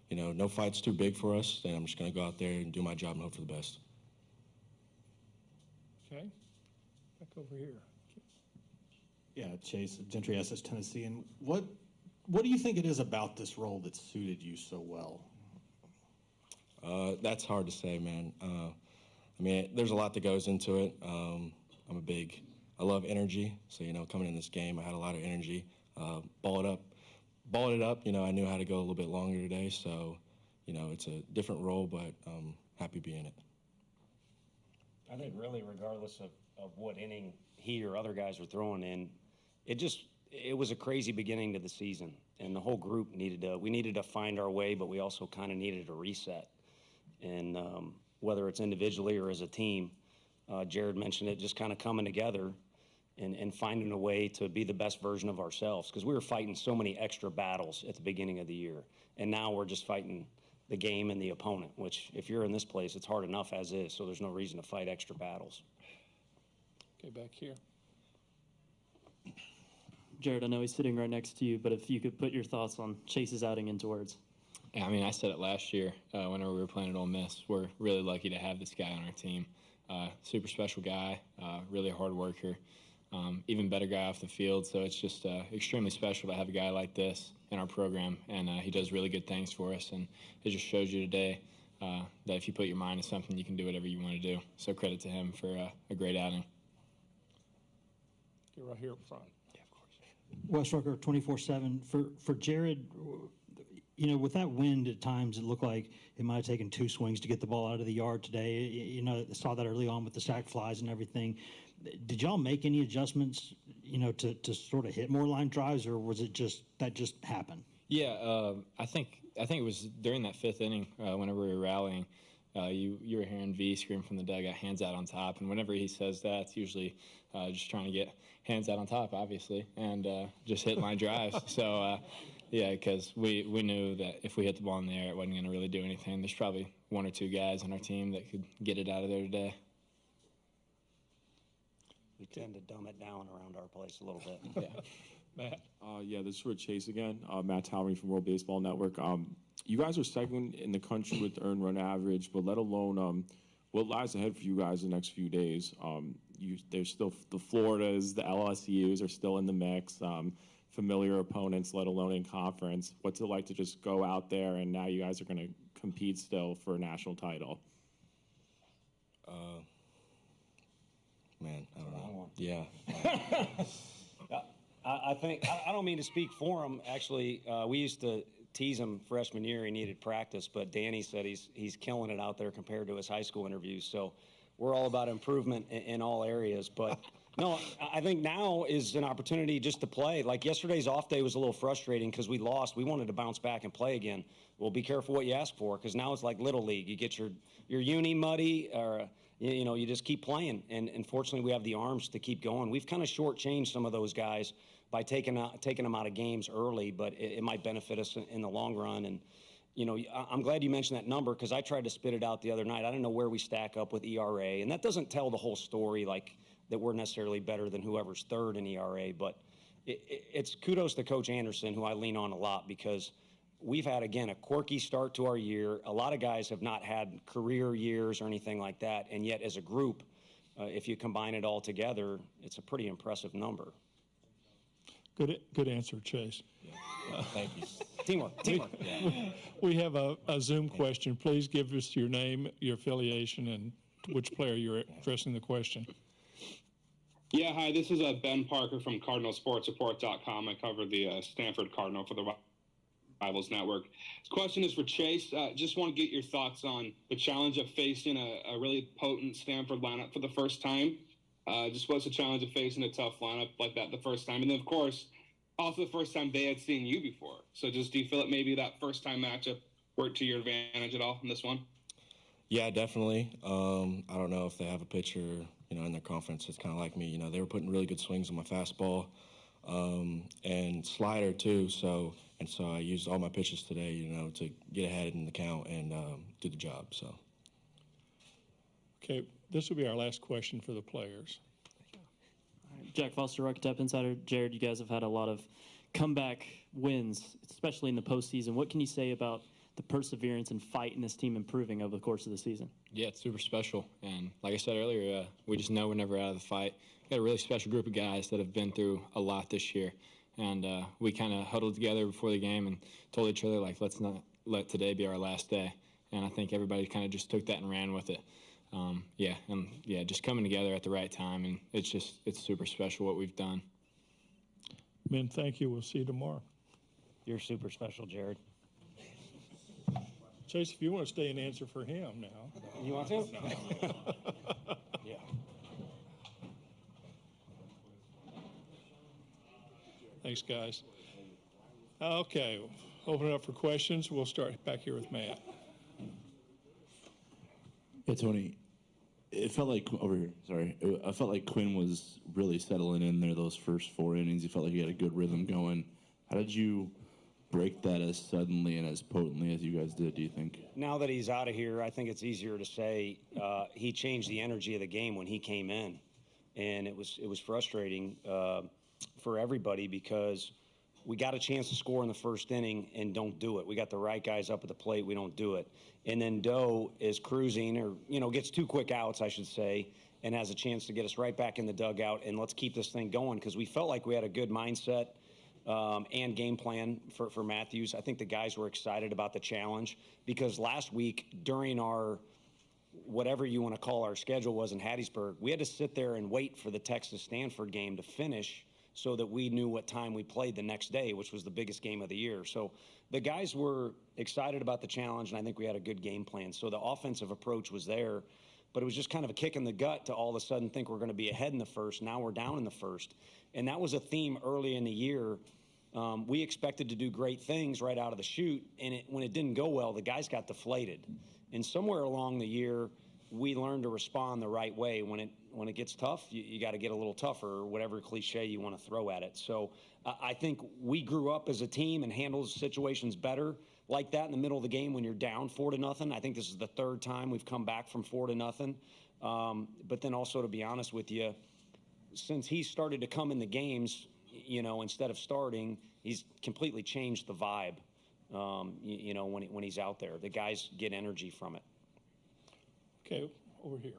No fight's too big for us, and I'm just going to go out there and do my job and hope for the best. Okay. Back over here. Yeah, Chase, Gentry SS, Tennessee. And what do you think it is about this role that suited you so well? That's hard to say, man. There's a lot that goes into it. I love energy. So, coming in this game, I had a lot of energy. Balled it up. I knew how to go a little bit longer today. So, it's a different role, but I'm happy being it. I think really regardless of what inning he or other guys were throwing in, it was a crazy beginning to the season. And the whole group needed to find our way, but we also kind of needed a reset. And whether it's individually or as a team, Jared mentioned it, just kind of coming together and finding a way to be the best version of ourselves, because we were fighting so many extra battles at the beginning of the year. And now we're just fighting the game and the opponent, which if you're in this place, it's hard enough as is, so there's no reason to fight extra battles. Okay, back here. Jared, I know he's sitting right next to you, but if you could put your thoughts on Chase's outing into words. Yeah, I said it last year whenever we were playing at Ole Miss. We're really lucky to have this guy on our team. Super special guy, really hard worker, even better guy off the field. So it's just extremely special to have a guy like this in our program, and he does really good things for us. And it just shows you today that if you put your mind to something, you can do whatever you want to do. So credit to him for a great outing. Get right here up front. Wes Rucker, 24/7. For Jared, with that wind at times, it looked like it might have taken 2 swings to get the ball out of the yard today. I saw that early on with the sac flies and everything. Did y'all make any adjustments, to sort of hit more line drives, or was it just happened? Yeah, I think it was during that 5th inning whenever we were rallying. You were hearing V scream from the dugout, hands out on top, and whenever he says that, it's usually just trying to get hands out on top, obviously, and just hit line drives. So, yeah, because we knew that if we hit the ball in the air, it wasn't going to really do anything. There's probably 1 or 2 guys on our team that could get it out of there today. We tend to dumb it down around our place a little bit. Yeah. Matt? Yeah, this is for Chase again. Matt Towery from World Baseball Network. You guys are second in the country with earned run average, but let alone what lies ahead for you guys the next few days. There's still the Floridas, the LSUs are still in the mix, familiar opponents, let alone in conference. What's it like to just go out there and now you guys are going to compete still for a national title? Man, I don't know. Yeah. I think, I don't mean to speak for him. Actually, we used to tease him freshman year. He needed practice, but Danny said he's killing it out there compared to his high school interviews. So we're all about improvement in all areas. But no, I think now is an opportunity just to play. Like yesterday's off day was a little frustrating because we lost. We wanted to bounce back and play again. Well, be careful what you ask for, because now it's like Little League. You get your uni muddy, or you just keep playing. And fortunately, we have the arms to keep going. We've kind of shortchanged some of those guys by taking them out of games early, but it might benefit us in the long run. And I'm glad you mentioned that number, because I tried to spit it out the other night. I don't know where we stack up with ERA, and that doesn't tell the whole story, like that we're necessarily better than whoever's third in ERA. But it's kudos to Coach Anderson, who I lean on a lot, because we've had, again, a quirky start to our year. A lot of guys have not had career years or anything like that, and yet as a group, if you combine it all together, it's a pretty impressive number. Good answer, Chase. Thank you. Teamwork. We have a Zoom question. Please give us your name, your affiliation, and which player you're addressing the question. Yeah, hi, this is Ben Parker from CardinalSportsReport.com. I cover the Stanford Cardinal for the Rivals Network. This question is for Chase. Just want to get your thoughts on the challenge of facing a really potent Stanford lineup for the first time. Just what's the challenge of facing a tough lineup like that the first time? And then, of course, also the first time they had seen you before. So just do you feel that maybe that first-time matchup worked to your advantage at all in this one? Yeah, definitely. I don't know if they have a pitcher, in their conference. It's kind of like me. They were putting really good swings on my fastball. and slider too. So I used all my pitches today, you know, to get ahead in the count and do the job. So. Okay, this will be our last question for the players. Jack Foster, Rocket Top Insider. Jared, you guys have had a lot of comeback wins, especially in the postseason. What can you say about the perseverance and fight in this team improving over the course of the season? Yeah, it's super special. And like I said earlier, we just know we're never out of the fight. Got a really special group of guys that have been through a lot this year. And we kind of huddled together before the game and told each other, like, let's not let today be our last day. And I think everybody kind of just took that and ran with it. Just coming together at the right time. And it's super special what we've done. Men, thank you. We'll see you tomorrow. You're super special, Jared. Chase, if you want to stay and answer for him now. You want to? Yeah. Thanks, guys. Okay, open it up for questions. We'll start back here with Matt. Yeah, Tony, it felt like over here. Sorry, I felt like Quinn was really settling in there those first 4 innings. You felt like he had a good rhythm going. How did you break that as suddenly and as potently as you guys did, do you think? Now that he's out of here, I think it's easier to say he changed the energy of the game when he came in. And it was frustrating for everybody because we got a chance to score in the first inning and don't do it. We got the right guys up at the plate. We don't do it. And then Doe is cruising or, gets 2 quick outs, I should say, and has a chance to get us right back in the dugout. And let's keep this thing going because we felt like we had a good mindset and game plan for Matthews. I think the guys were excited about the challenge because last week during our whatever you want to call our schedule was in Hattiesburg, we had to sit there and wait for the Texas-Stanford game to finish so that we knew what time we played the next day, which was the biggest game of the year. So the guys were excited about the challenge, and I think we had a good game plan. So the offensive approach was there, but it was just kind of a kick in the gut to all of a sudden think we're going to be ahead in the first. Now we're down in the first. And that was a theme early in the year. We expected to do great things right out of the chute, and when it didn't go well, the guys got deflated. And somewhere along the year, we learned to respond the right way. When it gets tough, you got to get a little tougher, or whatever cliche you want to throw at it. So I think we grew up as a team and handled situations better like that in the middle of the game when you're down 4-0. I think this is the 3rd time we've come back from 4-0. But then also, to be honest with you, since he started to come in the games, instead of starting, he's completely changed the vibe. When he's out there, the guys get energy from it. Okay, over here.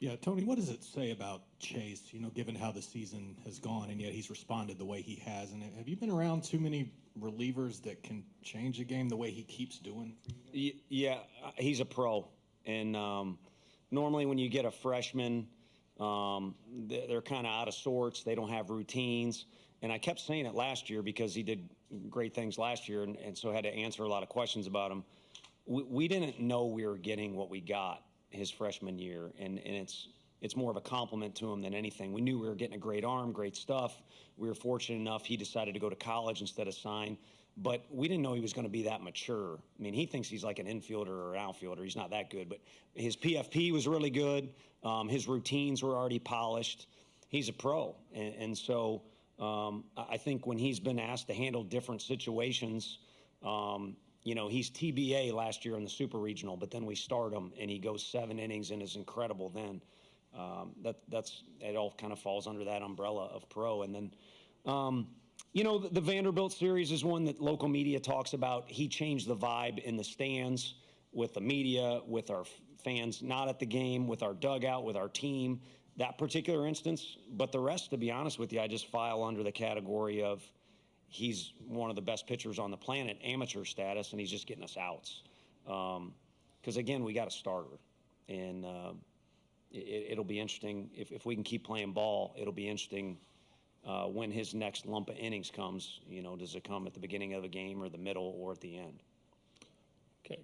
Yeah, Tony, what does it say about Chase, given how the season has gone, and yet he's responded the way he has? And have you been around too many relievers that can change a game the way he keeps doing? Yeah, he's a pro. And normally when you get a freshman, they're kind of out of sorts. They don't have routines. And I kept saying it last year because he did great things last year, and so had to answer a lot of questions about him. We didn't know we were getting what we got his freshman year, and it's more of a compliment to him than anything. We knew we were getting a great arm, great stuff. We were fortunate enough he decided to go to college instead of sign, but we didn't know he was going to be that mature. I mean, he thinks he's like an infielder or an outfielder. He's not that good, but his PFP was really good. His routines were already polished. He's a pro, and so I think when he's been asked to handle different situations, he's TBA last year in the Super Regional, but then we start him and he goes 7 innings and is incredible then. It all kind of falls under that umbrella of pro. And then, the Vanderbilt series is one that local media talks about. He changed the vibe in the stands with the media, with our fans not at the game, with our dugout, with our team, that particular instance. But the rest, to be honest with you, I just file under the category of he's one of the best pitchers on the planet, amateur status, and he's just getting us outs. Because, again, we got a starter. And it'll be interesting. If we can keep playing ball, it'll be interesting when his next lump of innings comes. Does it come at the beginning of a game or the middle or at the end? Okay.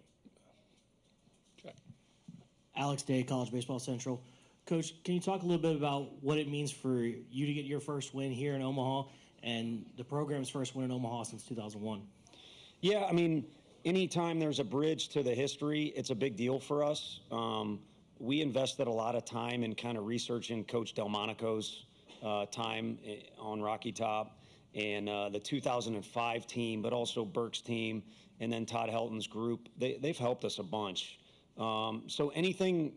Alex Day, College Baseball Central. Coach, can you talk a little bit about what it means for you to get your first win here in Omaha and the program's first win in Omaha since 2001? Yeah, I mean, anytime there's a bridge to the history, it's a big deal for us. We invested a lot of time in kind of researching Coach Delmonico's time on Rocky Top, and the 2005 team, but also Burke's team, and then Todd Helton's group. They've helped us a bunch. So anything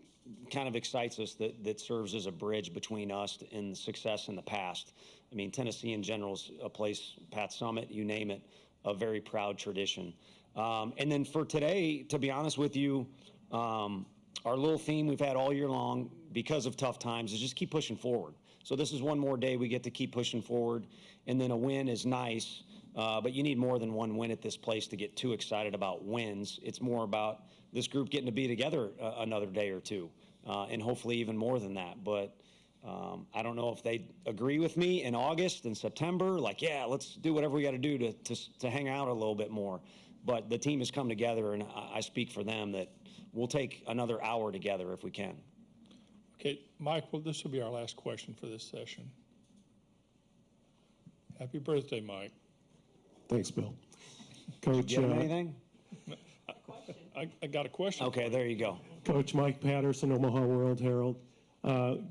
kind of excites us that serves as a bridge between us and the success in the past. I mean, Tennessee in general is a place, Pat Summit, you name it, a very proud tradition. And then for today, to be honest with you, our little theme we've had all year long because of tough times is just keep pushing forward. So this is one more day we get to keep pushing forward, and then a win is nice, but you need more than one win at this place to get too excited about wins. It's more about this group getting to be together another day or two, and hopefully even more than that. But I don't know if they agree with me in August and September, like, yeah, let's do whatever we got to do to hang out a little bit more. But the team has come together, and I speak for them that we'll take another hour together if we can. Okay, Mike, well, this will be our last question for this session. Happy birthday, Mike. Thanks, Bill. Coach, you have anything? I got a question. Okay, there you go. Coach Mike Patterson, Omaha World Herald.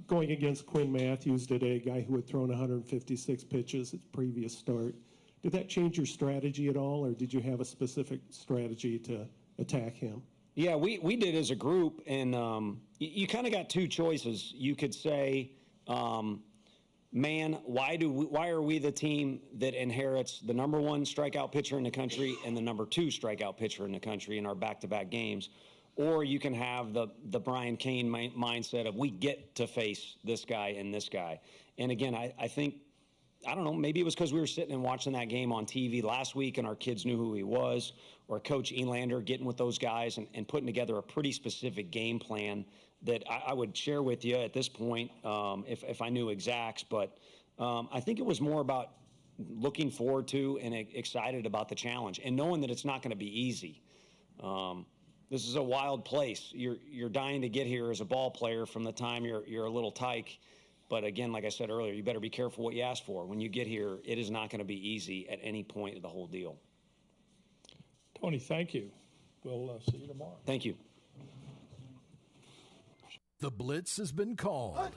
Going against Quinn Matthews today, a guy who had thrown 156 pitches at the previous start. Did that change your strategy at all, or did you have a specific strategy to attack him? Yeah, we did as a group, and you kind of got two choices. You could say, man, why are we the team that inherits the number one strikeout pitcher in the country and the number two strikeout pitcher in the country in our back-to-back games? Or you can have the Brian Cain mindset of we get to face this guy and this guy. And again, I think, I don't know, maybe it was because we were sitting and watching that game on TV last week and our kids knew who he was, or Coach Elander getting with those guys and putting together a pretty specific game plan that I would share with you at this point if I knew exacts. But I think it was more about looking forward to and excited about the challenge and knowing that it's not going to be easy. This is a wild place. You're dying to get here as a ball player from the time you're a little tyke. But again, like I said earlier, you better be careful what you ask for. When you get here, it is not going to be easy at any point of the whole deal. Tony, thank you. We'll see you tomorrow. Thank you. The Blitz has been called.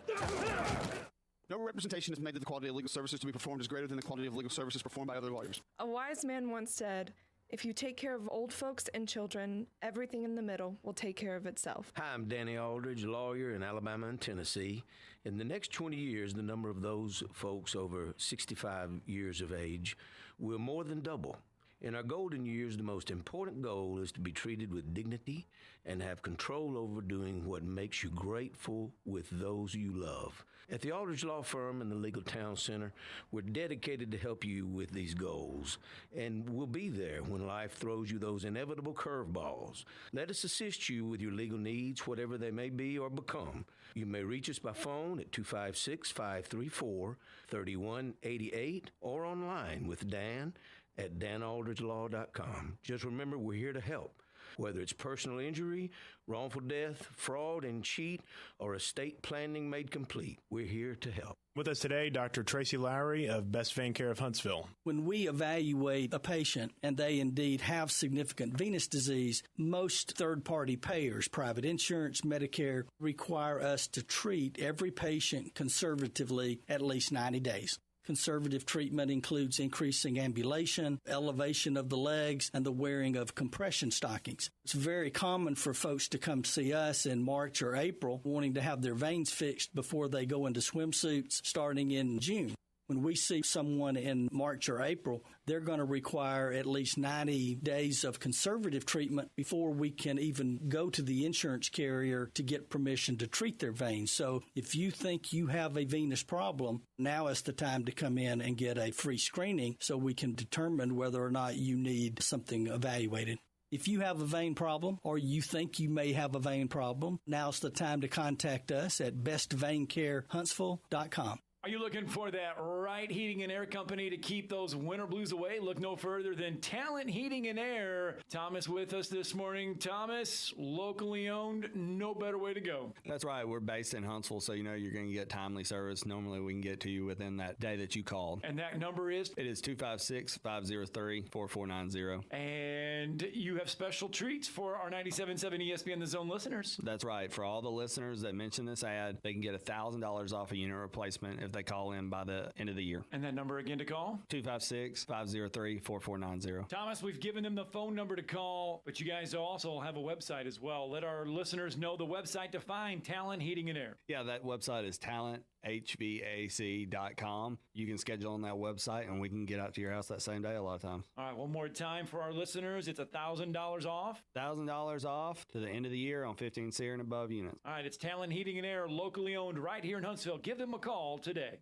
No representation is made that the quality of legal services to be performed is greater than the quality of legal services performed by other lawyers. A wise man once said, if you take care of old folks and children, everything in the middle will take care of itself. Hi, I'm Danny Aldridge, lawyer in Alabama and Tennessee. In the next 20 years, the number of those folks over 65 years of age will more than double. In our golden years, the most important goal is to be treated with dignity and have control over doing what makes you grateful with those you love. At the Aldridge Law Firm and the Legal Town Center, we're dedicated to help you with these goals, and we'll be there when life throws you those inevitable curveballs. Let us assist you with your legal needs, whatever they may be or become. You may reach us by phone at 256-534-3188 or online with Dan at danaldridgelaw.com. Just remember, we're here to help. Whether it's personal injury, wrongful death, fraud and cheat, or estate planning made complete, we're here to help. With us today, Dr. Tracy Lowry of Best Vein Care of Huntsville. When we evaluate a patient and they indeed have significant venous disease, most third-party payers, private insurance, Medicare, require us to treat every patient conservatively at least 90 days. Conservative treatment includes increasing ambulation, elevation of the legs, and the wearing of compression stockings. It's very common for folks to come see us in March or April wanting to have their veins fixed before they go into swimsuits starting in June. When we see someone in March or April, they're going to require at least 90 days of conservative treatment before we can even go to the insurance carrier to get permission to treat their veins. So if you think you have a venous problem, now is the time to come in and get a free screening so we can determine whether or not you need something evaluated. If you have a vein problem or you think you may have a vein problem, now's the time to contact us at bestveincarehuntsville.com. Are you looking for that right heating and air company to keep those winter blues away? Look no further than Talent Heating and Air. Thomas with us this morning. Thomas, locally owned, no better way to go. That's right. We're based in Huntsville, so you know you're going to get timely service. Normally we can get to you within that day that you called. And that number is? It is 256-503-4490. And you have special treats for our 97.7 ESPN The Zone listeners. That's right. For all the listeners that mention this ad, they can get $1,000 off a unit replacement if they call in by the end of the year. And that number again to call? 256-503-4490. Thomas, we've given them the phone number to call, but you guys also have a website as well. Let our listeners know the website to find Talent Heating and Air. Yeah, that website is talenthvac.com. You can schedule on that website, and we can get out to your house that same day a lot of times. All right, one more time for our listeners. It's $1,000 off. $1,000 off to the end of the year on 15 SEER and above units. All right, it's Talent Heating and Air, locally owned right here in Huntsville. Give them a call today.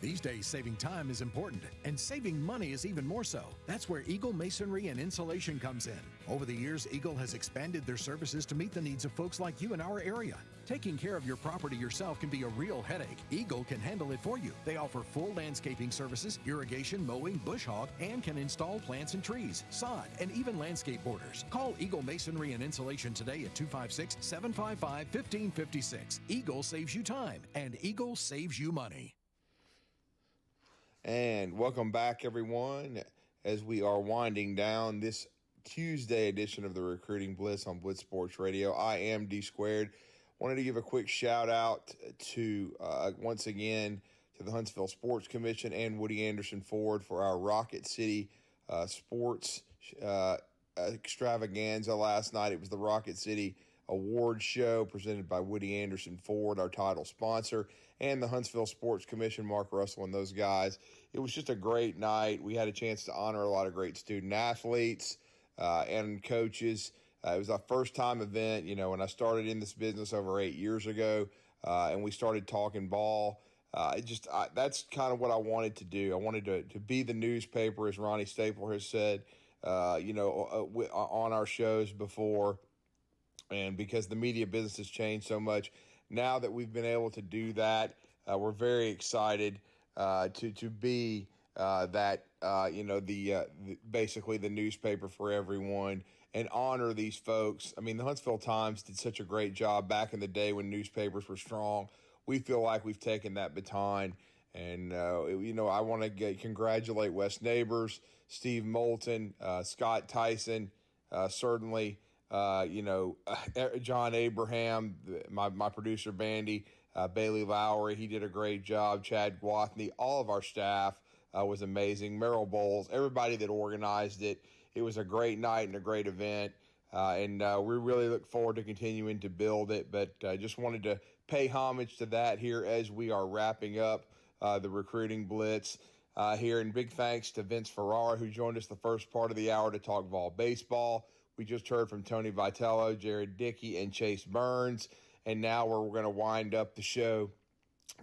These days, saving time is important, and saving money is even more so. That's where Eagle Masonry and Insulation comes in. Over the years, Eagle has expanded their services to meet the needs of folks like you in our area. Taking care of your property yourself can be a real headache. Eagle can handle it for you. They offer full landscaping services, irrigation, mowing, bush hog, and can install plants and trees, sod, and even landscape borders. Call Eagle Masonry and Insulation today at 256-755-1556. Eagle saves you time, and Eagle saves you money. And welcome back, everyone, as we are winding down this Tuesday edition of the Recruiting Blitz on Blitz Sports Radio. I am D Squared. Wanted to give a quick shout out to, once again, to the Huntsville Sports Commission and Woody Anderson Ford for our Rocket City sports extravaganza last night. It was the Rocket City Award Show presented by Woody Anderson Ford, our title sponsor, and the Huntsville Sports Commission, Mark Russell and those guys. It was just a great night. We had a chance to honor a lot of great student athletes and coaches. It was our first time event, when I started in this business over 8 years ago, and we started talking ball. That's kind of what I wanted to do. I wanted to be the newspaper, as Ronnie Stapler has said, on our shows before. And because the media business has changed so much, now that we've been able to do that, we're very excited to be basically the newspaper for everyone and honor these folks. I mean, the Huntsville Times did such a great job back in the day when newspapers were strong. We feel like we've taken that baton, and I want to congratulate Wes Neighbors, Steve Moulton, Scott Tyson, certainly. John Abraham, my producer, Bandy, Bailey Lowry, he did a great job. Chad Gwathney, all of our staff was amazing. Merrill Bowles, everybody that organized it. It was a great night and a great event, and we really look forward to continuing to build it. But I just wanted to pay homage to that here as we are wrapping up the Recruiting Blitz here. And big thanks to Vince Ferrara, who joined us the first part of the hour to talk Vol baseball. We just heard from Tony Vitello, Jared Dickey, and Chase Burns, and now we're going to wind up the show.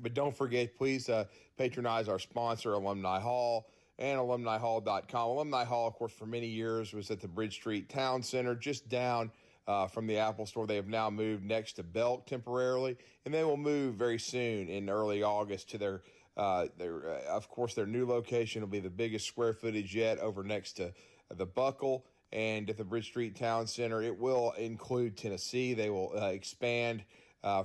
But don't forget, please patronize our sponsor, Alumni Hall, and alumnihall.com. Alumni Hall, of course, for many years was at the Bridge Street Town Center, just down from the Apple Store. They have now moved next to Belk temporarily, and they will move very soon in early August to their new location. Will be the biggest square footage yet over next to the Buckle. And at the Bridge Street Town Center, it will include Tennessee. They will expand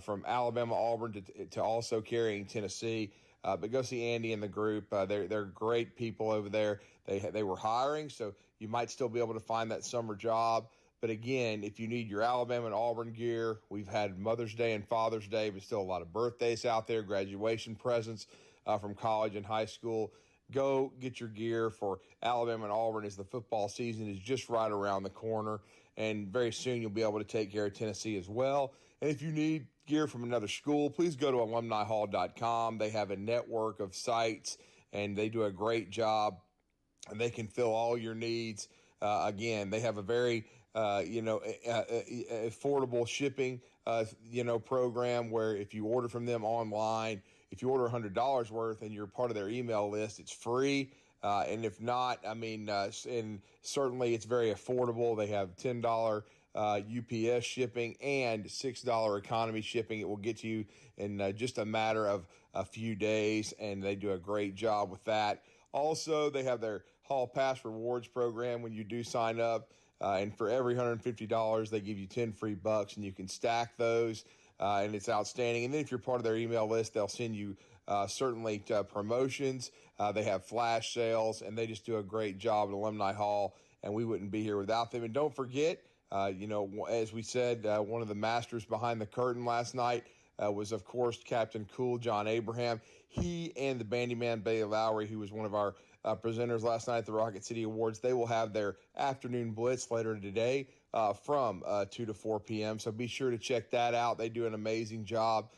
from Alabama, Auburn to also carrying Tennessee. But go see Andy and the group. They're great people over there. They were hiring, so you might still be able to find that summer job. But again, if you need your Alabama and Auburn gear, we've had Mother's Day and Father's Day, but still a lot of birthdays out there, graduation presents from college and high school. Go get your gear for Alabama and Auburn as the football season is just right around the corner. And very soon you'll be able to take care of Tennessee as well. And if you need gear from another school, please go to alumnihall.com. They have a network of sites, and they do a great job, and they can fill all your needs. Again, they have a very affordable shipping program where if you order from them online, if you order $100 worth and you're part of their email list, it's free. And if not, and certainly it's very affordable. They have $10 UPS shipping and $6 economy shipping. It will get you in just a matter of a few days, and they do a great job with that. Also, they have their Hall Pass Rewards program when you do sign up. And for every $150, they give you 10 free bucks, and you can stack those. And it's outstanding. And then if you're part of their email list, they'll send you certainly promotions. They have flash sales, and they just do a great job at Alumni Hall, and we wouldn't be here without them. And don't forget, as we said, one of the masters behind the curtain last night, was, of course, Captain Cool John Abraham. He and the bandyman Bailey Lowry, who was one of our presenters last night at the Rocket City Awards, they will have their afternoon blitz later today from 2 to 4 p.m. So be sure to check that out. They do an amazing job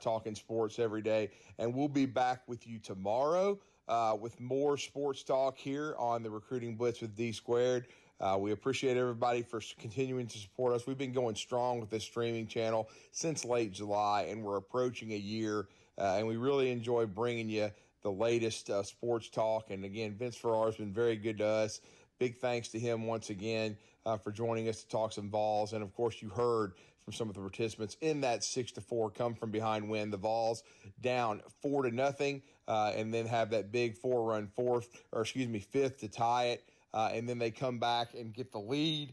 talking sports every day. And we'll be back with you tomorrow with more sports talk here on the Recruiting Blitz with D Squared. We appreciate everybody for continuing to support us. We've been going strong with this streaming channel since late July, and we're approaching a year. And we really enjoy bringing you the latest sports talk. And again, Vince Ferrara has been very good to us. Big thanks to him once again for joining us to talk some Vols. And of course, you heard from some of the participants in that 6-4 come from behind win. The Vols down 4-0, and then have that big 4-run fifth to tie it. And then they come back and get the lead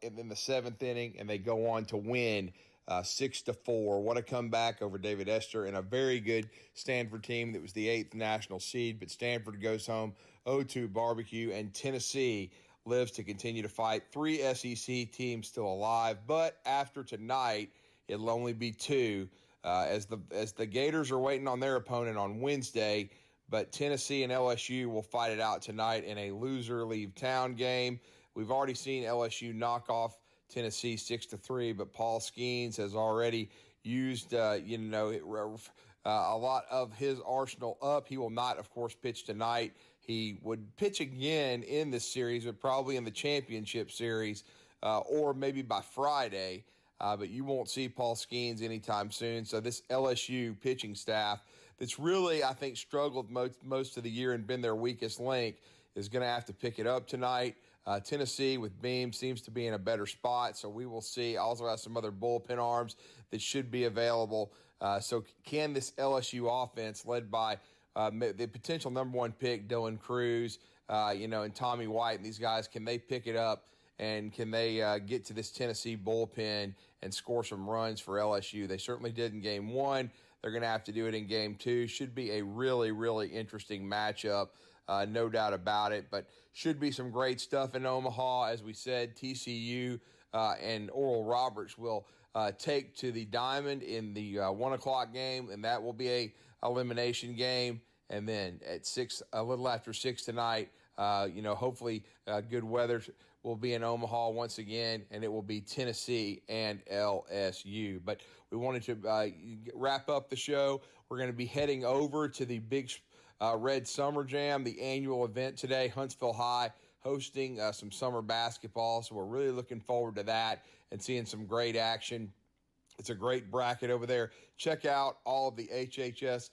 in the 7th inning, and they go on to win 6-4. What a comeback over David Esther and a very good Stanford team that was the 8th national seed. But Stanford goes home 0-2 barbecue, and Tennessee lives to continue to fight. 3 SEC teams still alive, but after tonight, it'll only be 2 as the Gators are waiting on their opponent on Wednesday. But Tennessee and LSU will fight it out tonight in a loser leave town game. We've already seen LSU knock off Tennessee 6-3, but Paul Skeens has already used a lot of his arsenal up. He will not, of course, pitch tonight. He would pitch again in this series, but probably in the championship series or maybe by Friday. But you won't see Paul Skeens anytime soon. So this LSU pitching staff that's really, I think, struggled most of the year and been their weakest link is going to have to pick it up tonight. Tennessee with Beam seems to be in a better spot, so we will see. Also has some other bullpen arms that should be available. So can this LSU offense, led by the potential number 1 pick, Dylan Cruz, and Tommy White, and these guys, can they pick it up, and can they get to this Tennessee bullpen and score some runs for LSU? They certainly did in Game 1. They're going to have to do it in Game 2. Should be a really, really interesting matchup. No doubt about it, but should be some great stuff in Omaha. As we said, TCU and Oral Roberts will take to the Diamond in the 1 o'clock game, and that will be a elimination game. And then at 6, a little after 6 tonight, hopefully good weather will be in Omaha once again, and it will be Tennessee and LSU. But we wanted to wrap up the show. We're going to be heading over to the big Red Summer Jam, the annual event today. Huntsville High hosting some summer basketball, so we're really looking forward to that and seeing some great action. It's a great bracket over there. Check out all of the HHS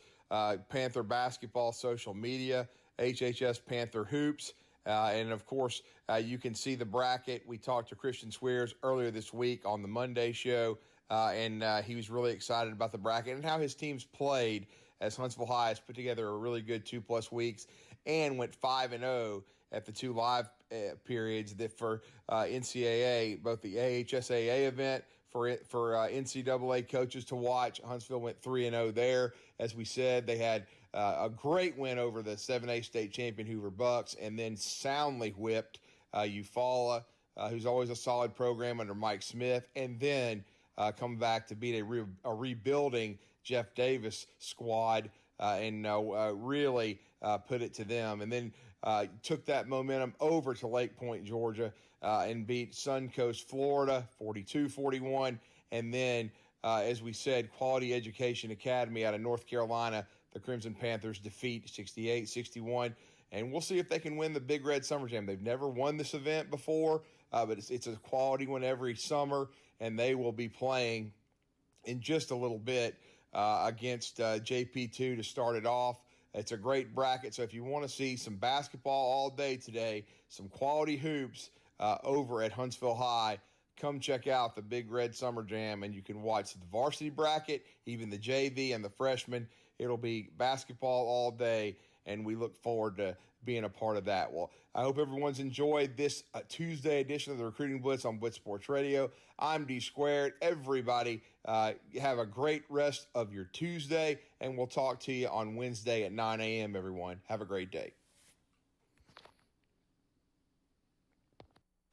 Panther basketball social media, HHS Panther Hoops, and of course, you can see the bracket. We talked to Christian Swears earlier this week on the Monday show, and he was really excited about the bracket and how his team's played, as Huntsville High has put together a really good 2+ weeks and went 5-0 at the 2 live periods that for NCAA, both the AHSAA event for NCAA coaches to watch. Huntsville went 3-0 there. As we said, they had a great win over the 7A state champion Hoover Bucks, and then soundly whipped Eufaula, who's always a solid program under Mike Smith, and then come back to beat a rebuilding Jeff Davis squad and really put it to them. And then took that momentum over to Lake Point, Georgia, and beat Suncoast, Florida, 42-41. And then, as we said, Quality Education Academy out of North Carolina, the Crimson Panthers defeat 68-61. And we'll see if they can win the Big Red Summer Jam. They've never won this event before, but it's a quality one every summer, and they will be playing in just a little bit against JP2 to start it off. It's a great bracket, so if you want to see some basketball all day today, some quality hoops over at Huntsville High, come check out the Big Red Summer Jam, and you can watch the varsity bracket, even the JV and the freshmen. It'll be basketball all day, and we look forward to being a part of that. Well, I hope everyone's enjoyed this Tuesday edition of the Recruiting Blitz on Blitz Sports Radio. I'm D Squared. Everybody have a great rest of your Tuesday, and we'll talk to you on Wednesday at 9 a.m., everyone. Have a great day.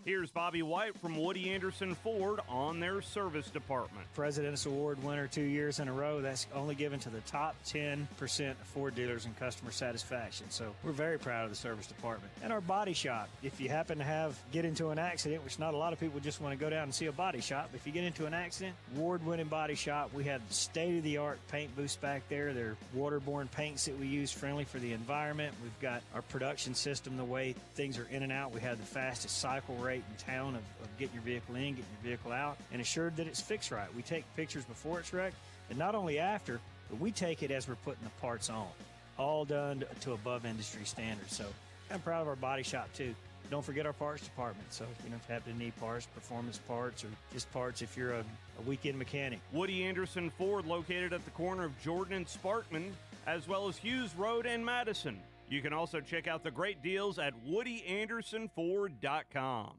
Here's Bobby White from Woody Anderson Ford on their service department. President's Award winner 2 years in a row. That's only given to the top 10% of Ford dealers in customer satisfaction. So we're very proud of the service department. And our body shop. If you happen to get into an accident, which not a lot of people just want to go down and see a body shop, but if you get into an accident, award-winning body shop. We have state-of-the-art paint booths back there. They're waterborne paints that we use, friendly for the environment. We've got our production system, the way things are in and out. We have the fastest cycle rate in town of getting your vehicle in, getting your vehicle out, and assured that it's fixed right. We take pictures before it's wrecked, and not only after, but we take it as we're putting the parts on. All done to above industry standards. So I'm proud of our body shop, too. Don't forget our parts department. So if you don't happen to need parts, performance parts, or just parts if you're a weekend mechanic. Woody Anderson Ford, located at the corner of Jordan and Sparkman, as well as Hughes Road and Madison. You can also check out the great deals at WoodyAndersonFord.com.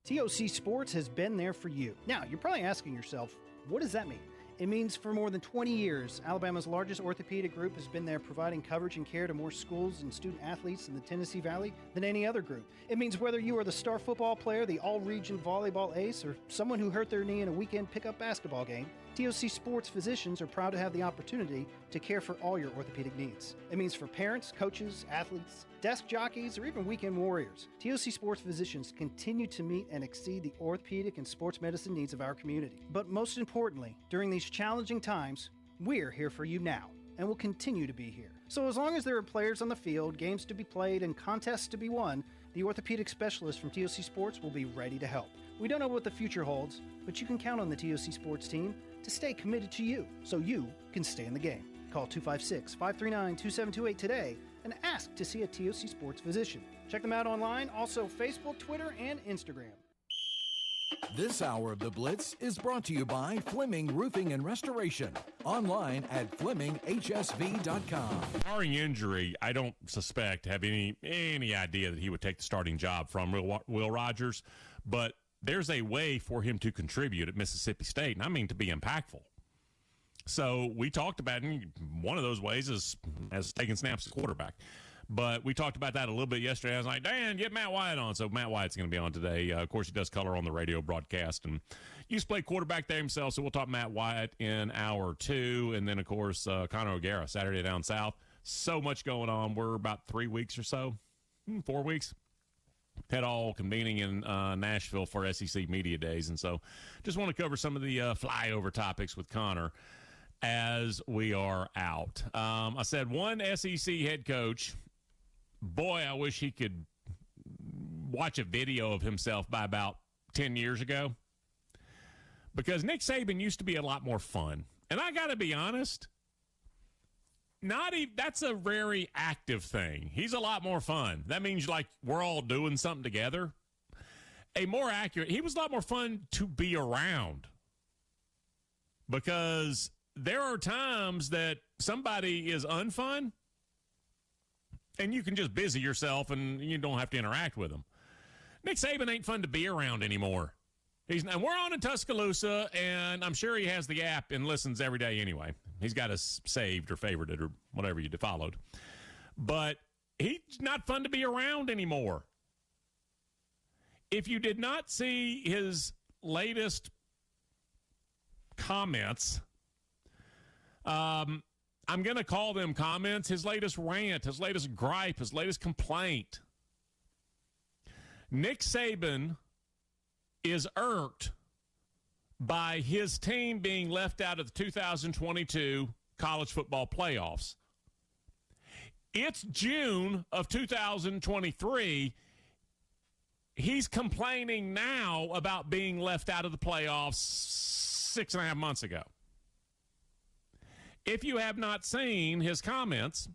TOC Sports has been there for you. Now, you're probably asking yourself, what does that mean? It means for more than 20 years, Alabama's largest orthopedic group has been there providing coverage and care to more schools and student athletes in the Tennessee Valley than any other group. It means whether you are the star football player, the all-region volleyball ace, or someone who hurt their knee in a weekend pickup basketball game, TOC Sports physicians are proud to have the opportunity to care for all your orthopedic needs. It means for parents, coaches, athletes, desk jockeys, or even weekend warriors, TOC Sports physicians continue to meet and exceed the orthopedic and sports medicine needs of our community. But most importantly, during these challenging times, we're here for you now and will continue to be here. So as long as there are players on the field, games to be played, and contests to be won, the orthopedic specialists from TOC Sports will be ready to help. We don't know what the future holds, but you can count on the TOC Sports team to stay committed to you so you can stay in the game. Call 256-539-2728 today and ask to see a TOC Sports physician. Check them out online, also Facebook, Twitter, and Instagram. This hour of The Blitz is brought to you by Fleming Roofing and Restoration. Online at FlemingHSV.com. Barring injury, I don't suspect, have any idea that he would take the starting job from Will Rogers, but there's a way for him to contribute at Mississippi State, and I mean to be impactful. So we talked about, and one of those ways is as taking snaps as quarterback. But we talked about that a little bit yesterday. I was like, Dan, get Matt Wyatt on. So Matt Wyatt's going to be on today. Of course, he does color on the radio broadcast. And he used to play quarterback there himself, so we'll talk Matt Wyatt in hour 2. And then, of course, Connor O'Gara, Saturday Down South. So much going on. We're about 3 weeks or so, 4 weeks. Had all convening in Nashville for SEC Media Days. And so just want to cover some of the flyover topics with Connor as we are out. I said one SEC head coach, boy, I wish he could watch a video of himself by about 10 years ago, because Nick Saban used to be a lot more fun. And I got to be honest, that's a very active thing. He's a lot more fun. That means like we're all doing something together. He was a lot more fun to be around, because there are times that somebody is unfun and you can just busy yourself and you don't have to interact with them. Nick Saban ain't fun to be around anymore. And we're on in Tuscaloosa, and I'm sure he has the app and listens every day anyway. He's got us saved or favorited or whatever you followed. But he's not fun to be around anymore. If you did not see his latest comments, I'm going to call them comments, his latest rant, his latest gripe, his latest complaint. Nick Saban is irked by his team being left out of the 2022 college football playoffs. It's June of 2023. He's complaining now about being left out of the playoffs 6.5 months ago. If you have not seen his comments,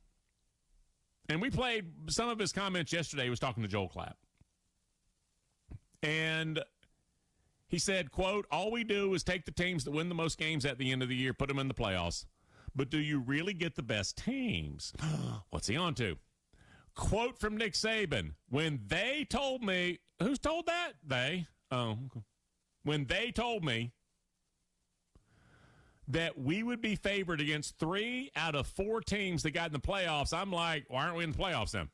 and we played some of his comments yesterday, he was talking to Joel Klatt. And he said, quote, all we do is take the teams that win the most games at the end of the year, put them in the playoffs. But do you really get the best teams? What's he on to? Quote from Nick Saban, when they told me, who's told that? They. Oh, okay. When they told me that we would be favored against 3 out of 4 teams that got in the playoffs, I'm like, why aren't we in the playoffs then?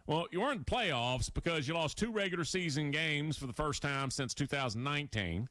Well, you weren't in playoffs because you lost 2 regular season games for the first time since 2019.